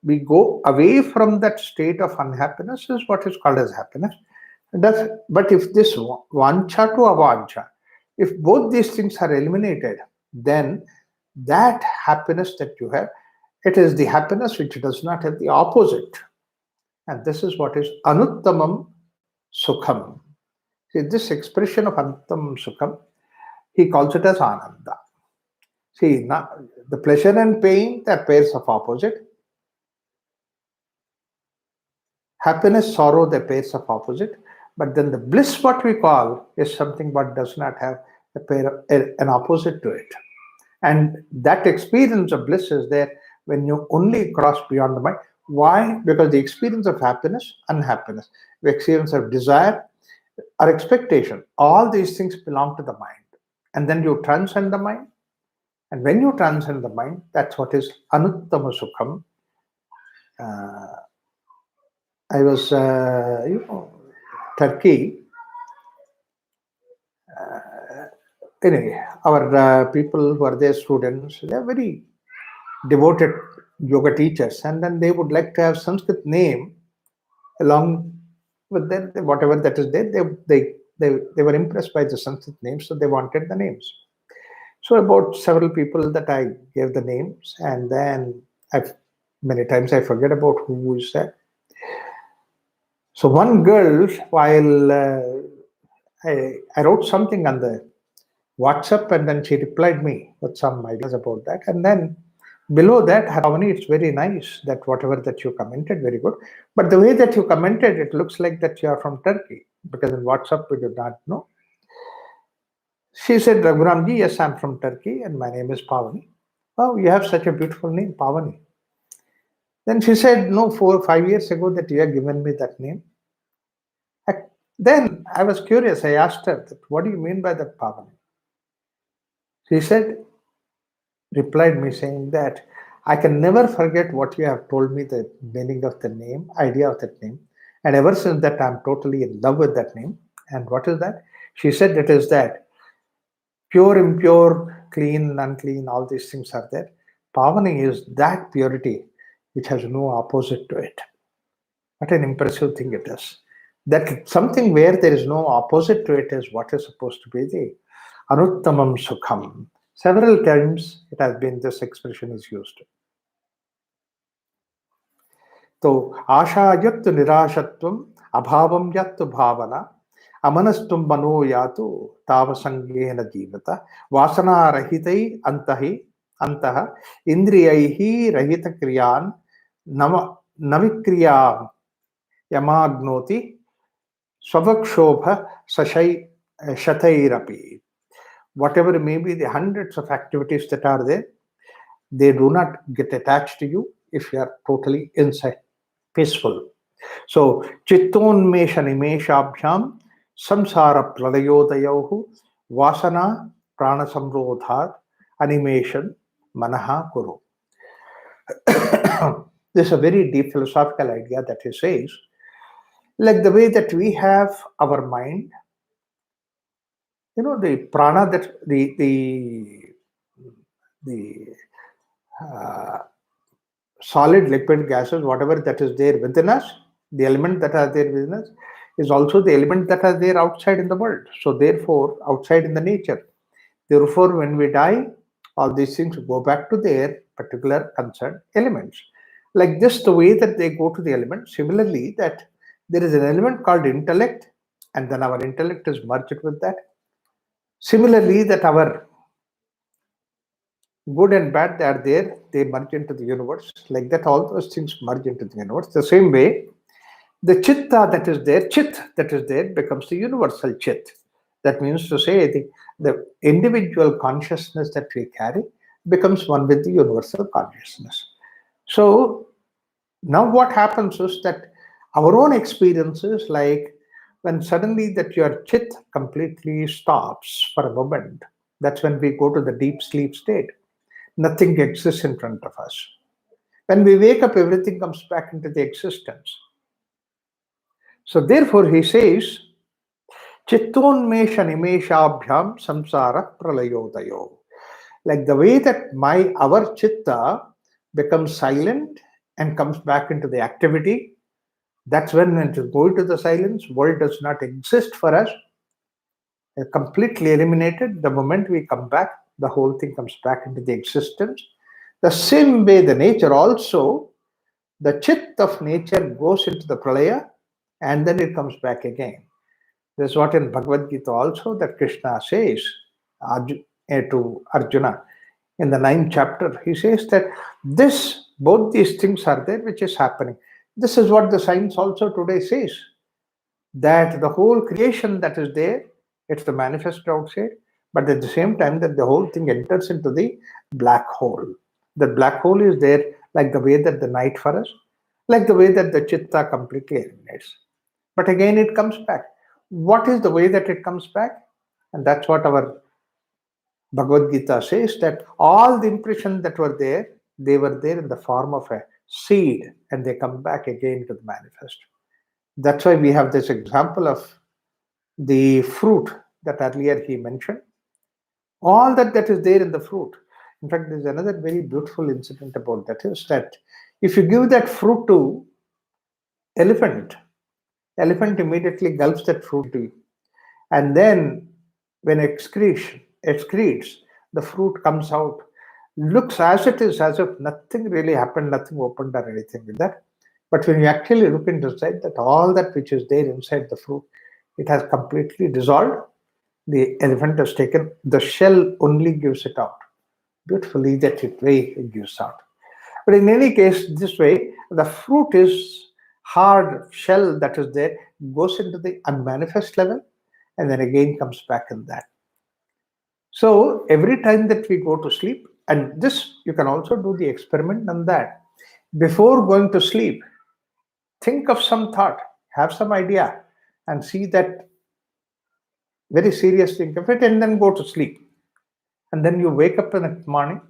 we go away from that state of unhappiness is what is called as happiness. But if this vancha to avancha, if both these things are eliminated, then that happiness that you have, it is the happiness which does not have the opposite. And this is what is anuttamam sukham. See, this expression of anuttamam sukham, he calls it as ananda. See, now, the pleasure and pain, they are pairs of opposite. Happiness, sorrow, they are pairs of opposite. But then the bliss, what we call, is something what does not have an opposite to it. And that experience of bliss is there when you only cross beyond the mind. Why? Because the experience of happiness, unhappiness, the experience of desire, or expectation, all these things belong to the mind. And then you transcend the mind. And when you transcend the mind, that's what is anuttama sukham. I was, Turkey. Anyway, our people who are their students, they are very devoted yoga teachers, and then they would like to have Sanskrit name along with them, whatever that is there. They were impressed by the Sanskrit names, so they wanted the names. So about several people that I gave the names, and then many times I forget about who is that. So one girl, while I wrote something on the WhatsApp, and then she replied me with some ideas about that. And then below that, Harmony, it's very nice that whatever that you commented, very good. But the way that you commented, it looks like that you are from Turkey, because in WhatsApp we do not know. She said, Raghuramji, yes, I'm from Turkey, and my name is Pavani. Oh, you have such a beautiful name, Pavani. Then she said, no, 4 or 5 years ago that you have given me that name. Then I was curious. I asked her, what do you mean by that, Pavani? She said, replied me saying that I can never forget what you have told me, the meaning of the name, idea of that name. And ever since that, I'm totally in love with that name. And what is that? She said it is that pure, impure, clean, unclean, all these things are there. Pavani is that purity which has no opposite to it. What an impressive thing it is. That something where there is no opposite to it is what is supposed to be the anuttamam sukham. Several times it has been, this expression is used. So, asha yattu nirashatvam, abhavam yattu bhavana, amanastum mano yatu, tavasangena jivata, vasana rahitai antaha, indriyaihi rahita kriyan, navikriya yamagnoti, swavakshobha shatairapi. Whatever may be the hundreds of activities that are there, they do not get attached to you if you are totally inside, peaceful. So, chittonmesha nimeshabhyam samsara pralayodayohu vasana prana samrodhat animation manaha kuru. This is a very deep philosophical idea that he says, like the way that we have our mind, the prana, that the solid, liquid, gases, whatever that is there within us, the element that are there within us is also the element that are there outside in the world. So therefore, outside in the nature. Therefore, when we die, all these things go back to their particular concerned elements. Like this, the way that they go to the element, similarly, that there is an element called intellect, and then our intellect is merged with that. Similarly, that our good and bad, they are there, they merge into the universe. Like that, all those things merge into the universe. The same way, the chitta that is there, chit that is there, becomes the universal chit. That means to say the individual consciousness that we carry becomes one with the universal consciousness. So now what happens is that our own experiences, like when suddenly that your chit completely stops for a moment, that's when we go to the deep sleep state. Nothing exists in front of us. When we wake up, everything comes back into the existence. So therefore he says, chittonmesha nimeshabhyam samsara pralayodayo. Like the way that our chitta becomes silent and comes back into the activity, that's when it is going to the silence, world does not exist for us. Completely eliminated. The moment we come back, the whole thing comes back into the existence. The same way the nature also, the chit of nature goes into the pralaya and then it comes back again. This is what in Bhagavad Gita also that Krishna says to Arjuna in the 9th chapter. He says that both these things are there which is happening. This is what the science also today says, that the whole creation that is there, it's the manifest outside, but at the same time that the whole thing enters into the black hole. The black hole is there like the way that the night for us, like the way that the chitta completely eliminates. But again it comes back. What is the way that it comes back? And that's what our Bhagavad Gita says, that all the impressions that were there, they were there in the form of a seed and they come back again to the manifest. That's why we have this example of the fruit that earlier he mentioned. All that is there in the fruit. In fact, there's another very beautiful incident about that, is that if you give that fruit to elephant immediately gulps that fruit to you. And then when excretes, the fruit comes out, looks as it is, as if nothing really happened, nothing opened or anything like that. But when you actually look inside, that all that which is there inside the fruit, it has completely dissolved. The elephant has taken, the shell only gives it out. Beautifully that way it gives out. But in any case, this way, the fruit is hard shell that is there, goes into the unmanifest level, and then again comes back in that. So every time that we go to sleep, and this you can also do the experiment on that. Before going to sleep, think of some thought, have some idea, and see that very serious think of it, and then go to sleep. And then you wake up in the morning,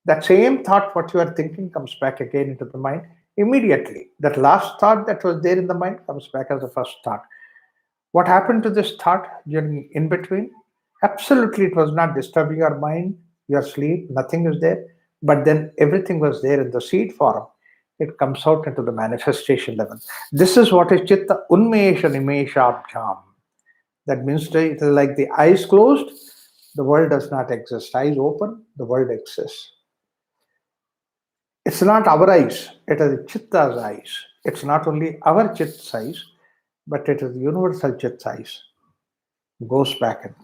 that same thought, what you are thinking, comes back again into the mind immediately. That last thought that was there in the mind comes back as the first thought. What happened to this thought during in between? Absolutely, it was not disturbing your mind, your sleep, nothing is there. But then everything was there in the seed form. It comes out into the manifestation level. This is what is chitta unmesha nimeshabhyam. That means that it is like the eyes closed, the world does not exist. Eyes open, the world exists. It's not our eyes, it is chitta's eyes. It's not only our chitt's eyes, but it is the universal chitt's eyes. Goes back in.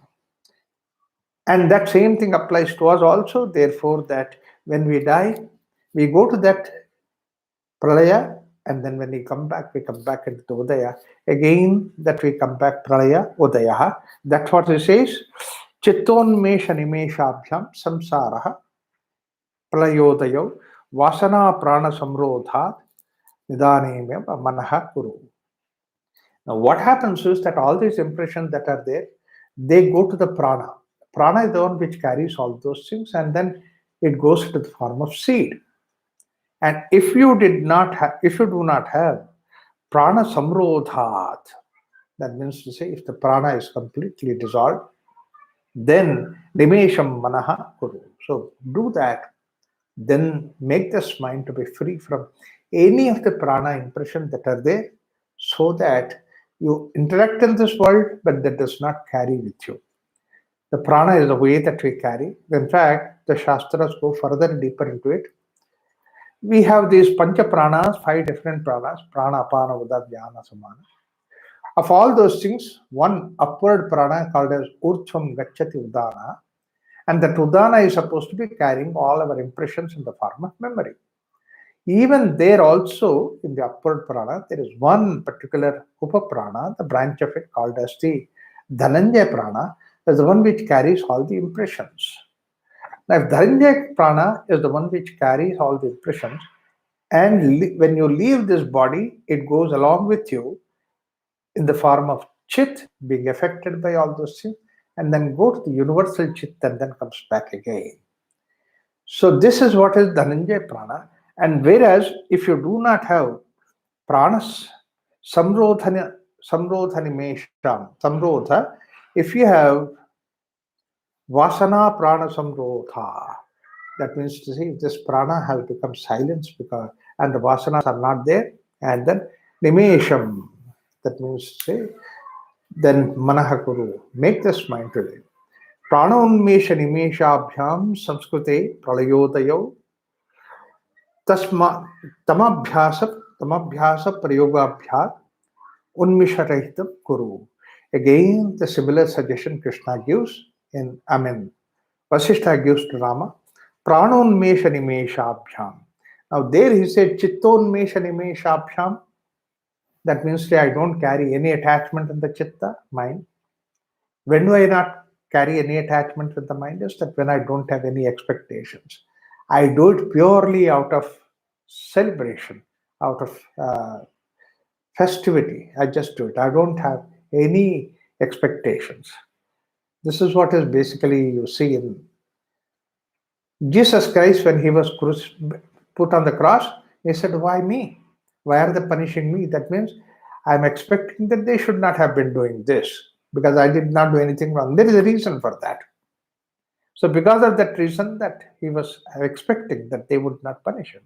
And that same thing applies to us also. Therefore, that when we die, we go to that pralaya, and then when we come back into the udaya. Again, that we come back pralaya, udaya. That's what it says. Chittonmesha nimeshabhyam samsaraha pralayodaya vasana prana samrodhat nidaneme manaha kuru. Now, what happens is that all these impressions that are there, they go to the prana. Prana is the one which carries all those things, and then it goes into the form of seed. And if you do not have prana samrodhat, that means to say, if the prana is completely dissolved, then nimesham manaha kuru. So do that. Then make this mind to be free from any of the prana impressions that are there, so that you interact in this world, but that does not carry with you. The prana is the way that we carry. In fact, the Shastras go further deeper into it. We have these pancha pranas, 5 different pranas, prana, apana, uda, dhyana, samana. Of all those things, one upward prana called as urcham gacchati udana, and that udana is supposed to be carrying all our impressions in the form of memory. Even there also, in the upward prana, there is one particular upaprana, the branch of it called as the dhananjaya prana, is the one which carries all the impressions. Now, if dhananjaya prana is the one which carries all the impressions, and when you leave this body, it goes along with you in the form of chit, being affected by all those things, and then go to the universal chit and then comes back again. So this is what is dhananjaya prana. And whereas if you do not have pranas, samrodha, if you have vasana prana samrodha, that means to say, if this prana has become silence because and the vasanas are not there, and then nimesham, that means to say, then manaha kuru, make this mind to live. Prana unmesha nimeshabhyam samskrute pralayodaya tasma tamabhyasa prayogabhyat unmisharahitam kuru. Again, the similar suggestion Krishna gives Vaisitha gives to Rama. Pranonmesha nimeshabhyam. Now there he said chittonmesha nimeshabhyam. That means I don't carry any attachment in the chitta, mind. When do I not carry any attachment with the mind? Is that when I don't have any expectations. I do it purely out of celebration, out of festivity. I just do it. I don't have any expectations. This is what is basically you see in Jesus Christ, when he was put on the cross, he said, why me? Why are they punishing me? That means I'm expecting that they should not have been doing this because I did not do anything wrong. There is a reason for that. So because of that reason that he was expecting that they would not punish him.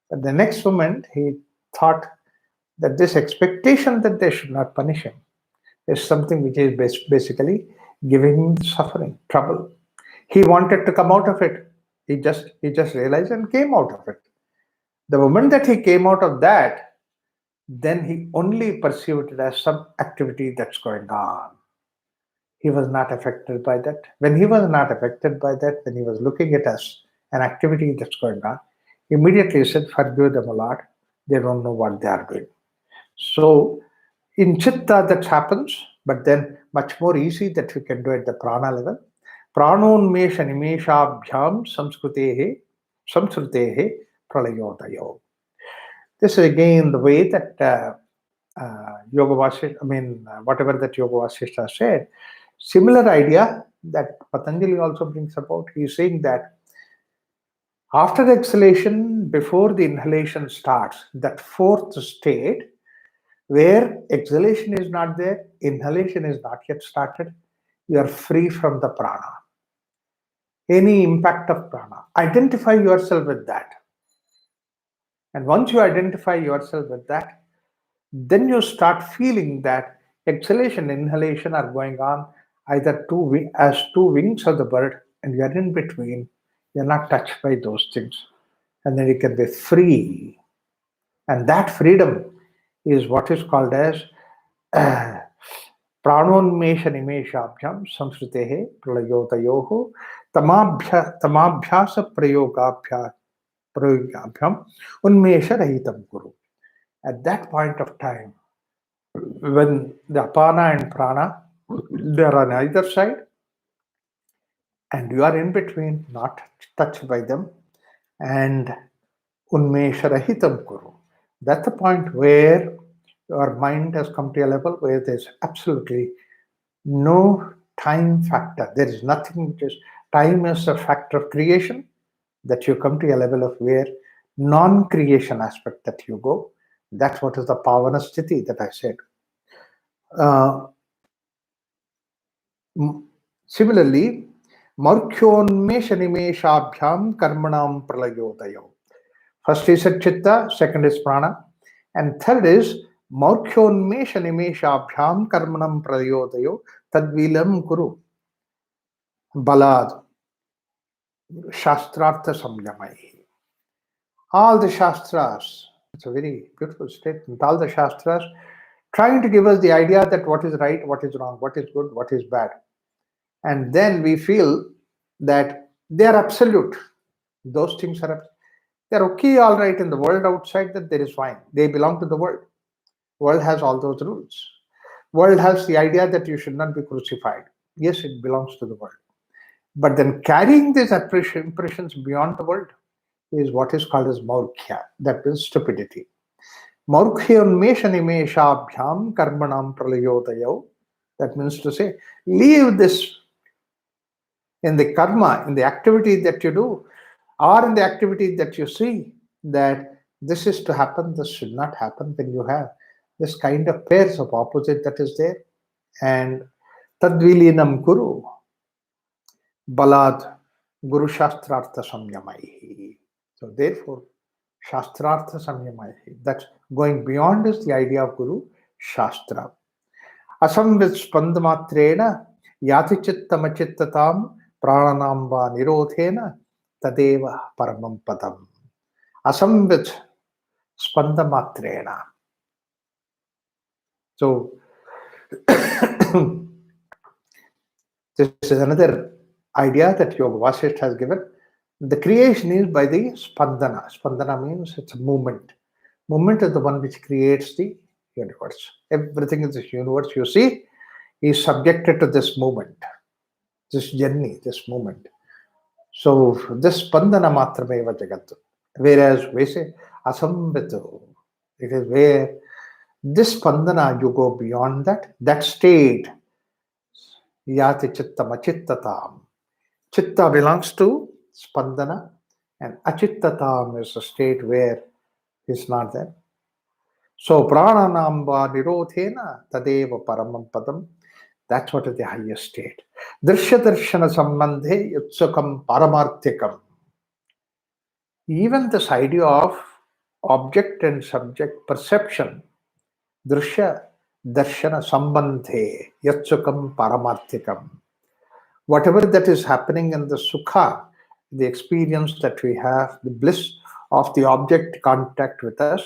But the next moment, he thought that this expectation that they should not punish him is something which is basically giving him suffering, trouble. He wanted to come out of it. He just realized and came out of it. The moment that he came out of that, then he only perceived it as some activity that's going on. He was not affected by that. When he was not affected by that, when he was looking at us, an activity that's going on, immediately he said, forgive them a lot. They don't know what they are doing. So in chitta that happens, but then much more easy that we can do at the prana level. Pranonmesha nimeshabhyam samsrutehe pralayodayo. This is again the way that Yoga Vasishtha, whatever that Yoga Vasishtha said, similar idea that Patanjali also brings about. He is saying that after the exhalation, before the inhalation starts, that fourth state, where exhalation is not there, inhalation is not yet started, you are free from the prana. Any impact of prana. Identify yourself with that. And once you identify yourself with that, then you start feeling that exhalation and inhalation are going on either as two wings of the bird, and you are in between. You're not touched by those things. And then you can be free. And that freedom is what is called as प्राणोन्मेष निमेषाभ्याम संस्कृतेः प्रलयोतयोः तमाभ्यास प्रयोगाभ्याम उन्मेष रहितं कुरु. At that point of time, when the apana and prana, they are on either side, and you are in between, not touched by them, and unmesha rahitam kuru. That's the point where your mind has come to a level where there's absolutely no time factor. There is nothing which is time is a factor of creation, that you come to a level of where non-creation aspect that you go. That's what is the pavana sthiti that I said. Similarly, markyonmesha nimeshabhyam karmanam pralayodayo. First is chitta, second is prana, and third is markyonmesha nimeshabhyam karmanam pralayodayo tadvilam kuru balad shastrartha samyamai. All the shastras, it's a very beautiful statement, all the shastras trying to give us the idea that what is right, what is wrong, what is good, what is bad. And then we feel that they are absolute. Those things are, they're okay, all right, in the world outside, that there is fine. They belong to the world. World has all those rules. World has the idea that you should not be crucified. Yes, it belongs to the world. But then carrying these impressions beyond the world is what is called as maurkhya. That means stupidity. Maurkhyanmesha nimeshabhyam karmanam pralayodayo. That means to say, leave this in the karma, in the activity that you do, or in the activity that you see, that this is to happen, this should not happen, when you have this kind of pairs of opposite that is there. And tadvilinam kuru balad guru shastrartha samyamaihi. So therefore, shastrartha samyamaihi, that's going beyond is the idea of guru shastra. Asamvit spandamatrena yati chittam chittatam prananamba nirodhena tadeva paramam padam. Asamvit spandamatrena. So this is another idea that Yoga Vasishtha has given. The creation is by the spandana. Spandana means it's a movement. Movement is the one which creates the universe. Everything in this universe you see is subjected to this movement, this journey, this movement. So this spandana matrameva jagat. Whereas we say asamvito, it is where this spandana, you go beyond that state. Yati chittam achittatam. Chitta belongs to spandana, and achittatam is a state where it's not there. So prananamba nirodhena tadeva paramam padam. That's what is the highest state. Drishya darshana sambandhe yutsukam paramarthikam. Even this idea of object and subject perception, drishya darshana sambandhe yutsukam paramarthikam. Whatever that is happening in the sukha, the experience that we have, the bliss of the object contact with us,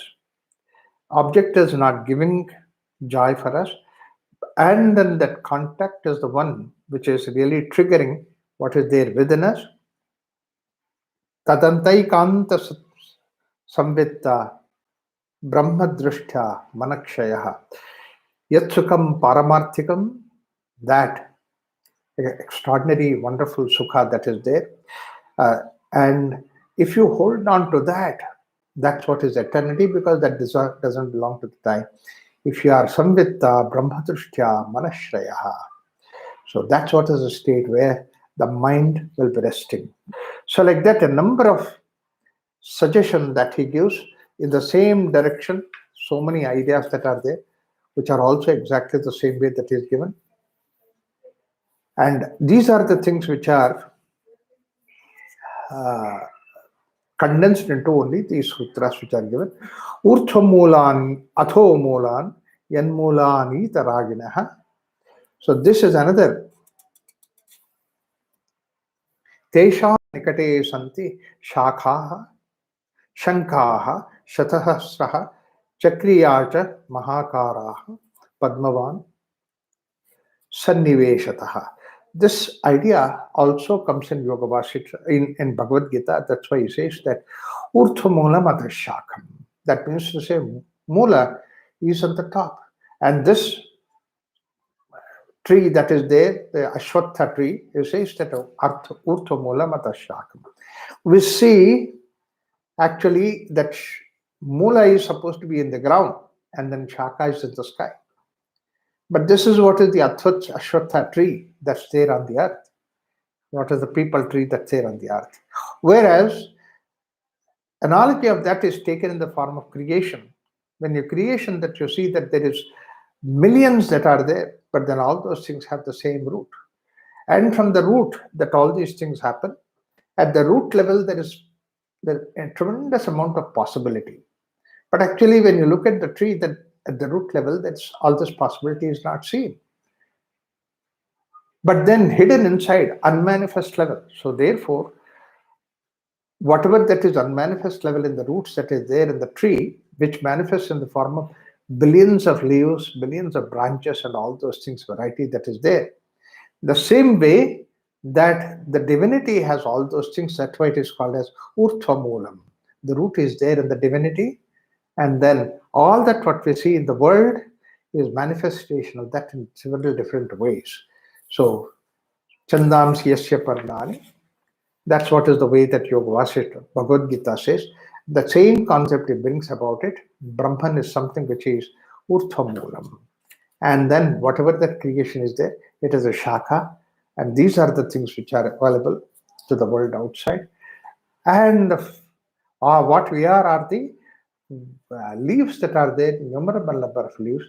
object is not giving joy for us, and then that contact is the one which is really triggering what is there within us. Tadantaikanta samvitta brahmadrishtya manakshaya yat sukham paramarthikam, that extraordinary, wonderful sukha that is there. And if you hold on to that, that's what is eternity, because that doesn't belong to the time. If you are samvitta brahmadrishtya manashraya, so that's what is a state where the mind will be resting. So like that, a number of suggestions that he gives in the same direction, so many ideas that are there, which are also exactly the same way that is given. And these are the things which are condensed into only these sutras which are given. Urthvamulan, athomulan, yanmulani taraginaha. So this is another. Tesha nikate santi shakhaha, shankaha, shatahasraha, chakriyacha mahakaraha, padmavan, sanniveshataha. This idea also comes in Yoga Vaisitha, in Bhagavad Gita. That's why he says that Urtha Mula Mata Shakam. That means to say Mula is at the top. And this tree that is there, the Ashwatha tree, he says that Urtha Mula Mata Shakam. We see actually that Mula is supposed to be in the ground and then Shaka is in the sky. But this is what is the Ashwatha tree that's there on the earth. What is the people tree that's there on the earth? Whereas, analogy of that is taken in the form of creation. When you creation, that you see that there is millions that are there, but then all those things have the same root. And from the root that all these things happen, at the root level, there is a tremendous amount of possibility. But actually, when you look at the tree, that at the root level, that's all this possibility is not seen. But then hidden inside, unmanifest level. So therefore, whatever that is unmanifest level in the roots that is there in the tree, which manifests in the form of billions of leaves, billions of branches, and all those things, variety that is there. The same way that the divinity has all those things, that's why it is called as Urthvamulam. The root is there in the divinity, and then all that what we see in the world is manifestation of that in several different ways. So, Chandams Yasya Parnani, that's what is the way that Yoga Vaisitha, Bhagavad Gita says. The same concept it brings about it. Brahman is something which is Urthvamulam. And then whatever that creation is there, it is a Shaka. And these are the things which are available to the world outside. And what we are the leaves that are there, innumerable number of leaves.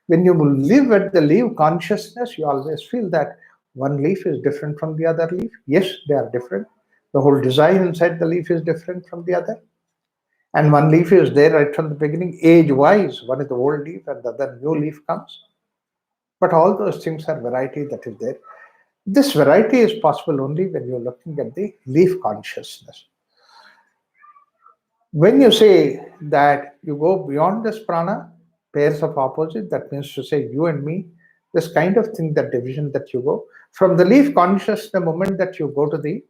When you live at the leaf consciousness, you always feel that one leaf is different from the other leaf. Yes, they are different. The whole design inside the leaf is different from the other. And one leaf is there right from the beginning, age-wise. One is the old leaf and the other new leaf comes. But all those things are variety that is there. This variety is possible only when you're looking at the leaf consciousness. When you say that you go beyond this prana, pairs of opposite, that means to say you and me, this kind of thing, that division that you go, from the leaf consciousness, the moment that you go to the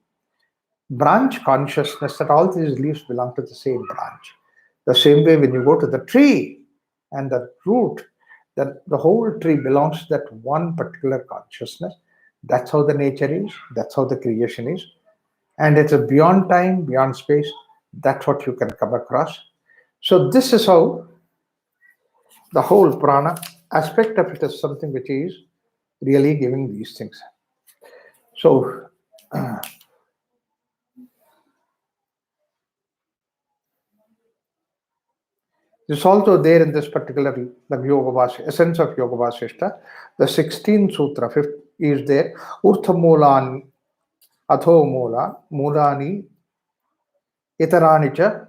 branch consciousness, that all these leaves belong to the same branch. The same way when you go to the tree and the root, that the whole tree belongs to that one particular consciousness. That's how the nature is, that's how the creation is. And it's a beyond time, beyond space. That's what you can come across. So this is how the whole prana aspect of it is something which is really giving these things. So it's also there in this particular the Yoga Vaisitha, essence of Yoga Vaisitha. The 16th sutra, 5th, is there. Urtha Mulan, Atho Mula, Mulani, Itaranicha.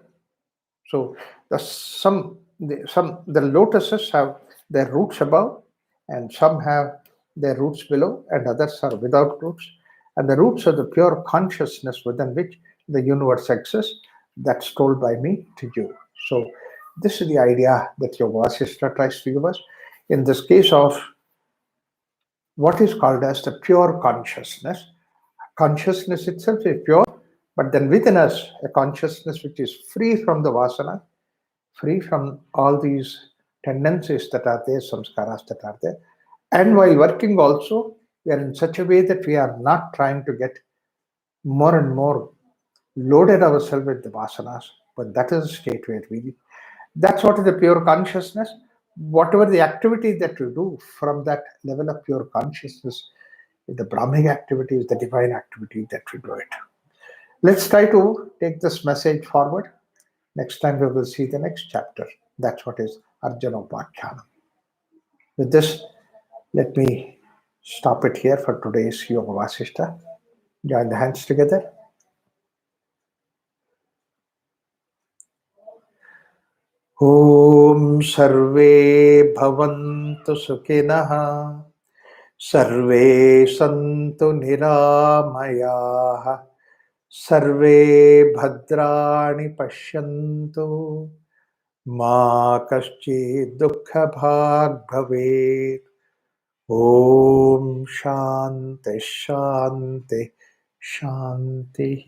So the lotuses have their roots above, and some have their roots below, and others are without roots. And the roots are the pure consciousness within which the universe exists. That's told by me to you. So This is the idea that Yoga Vasishtha tries to give us. In this case of what is called as the pure consciousness. Consciousness itself is pure, but then within us, a consciousness which is free from the vasana, free from all these tendencies that are there, samskaras that are there. And while working also, we are in such a way that we are not trying to get more and more loaded ourselves with the vasanas, but that is a state where that's what is the pure consciousness. Whatever the activity that you do from that level of pure consciousness, the Brahmic activity is the divine activity that we do it. Let's try to take this message forward. Next time we will see the next chapter. That's what is Arjuna Upakyanam. With this, let me stop it here for today's Yoga Vasishtha. Join the hands together. Om Sarve Bhavantu Sukhinah Sarve Santu Niramayaha Sarve Bhadrani Pashyantu Ma Kaschid Dukkha Bhag Bhavet. Om Shanti Shanti Shanti.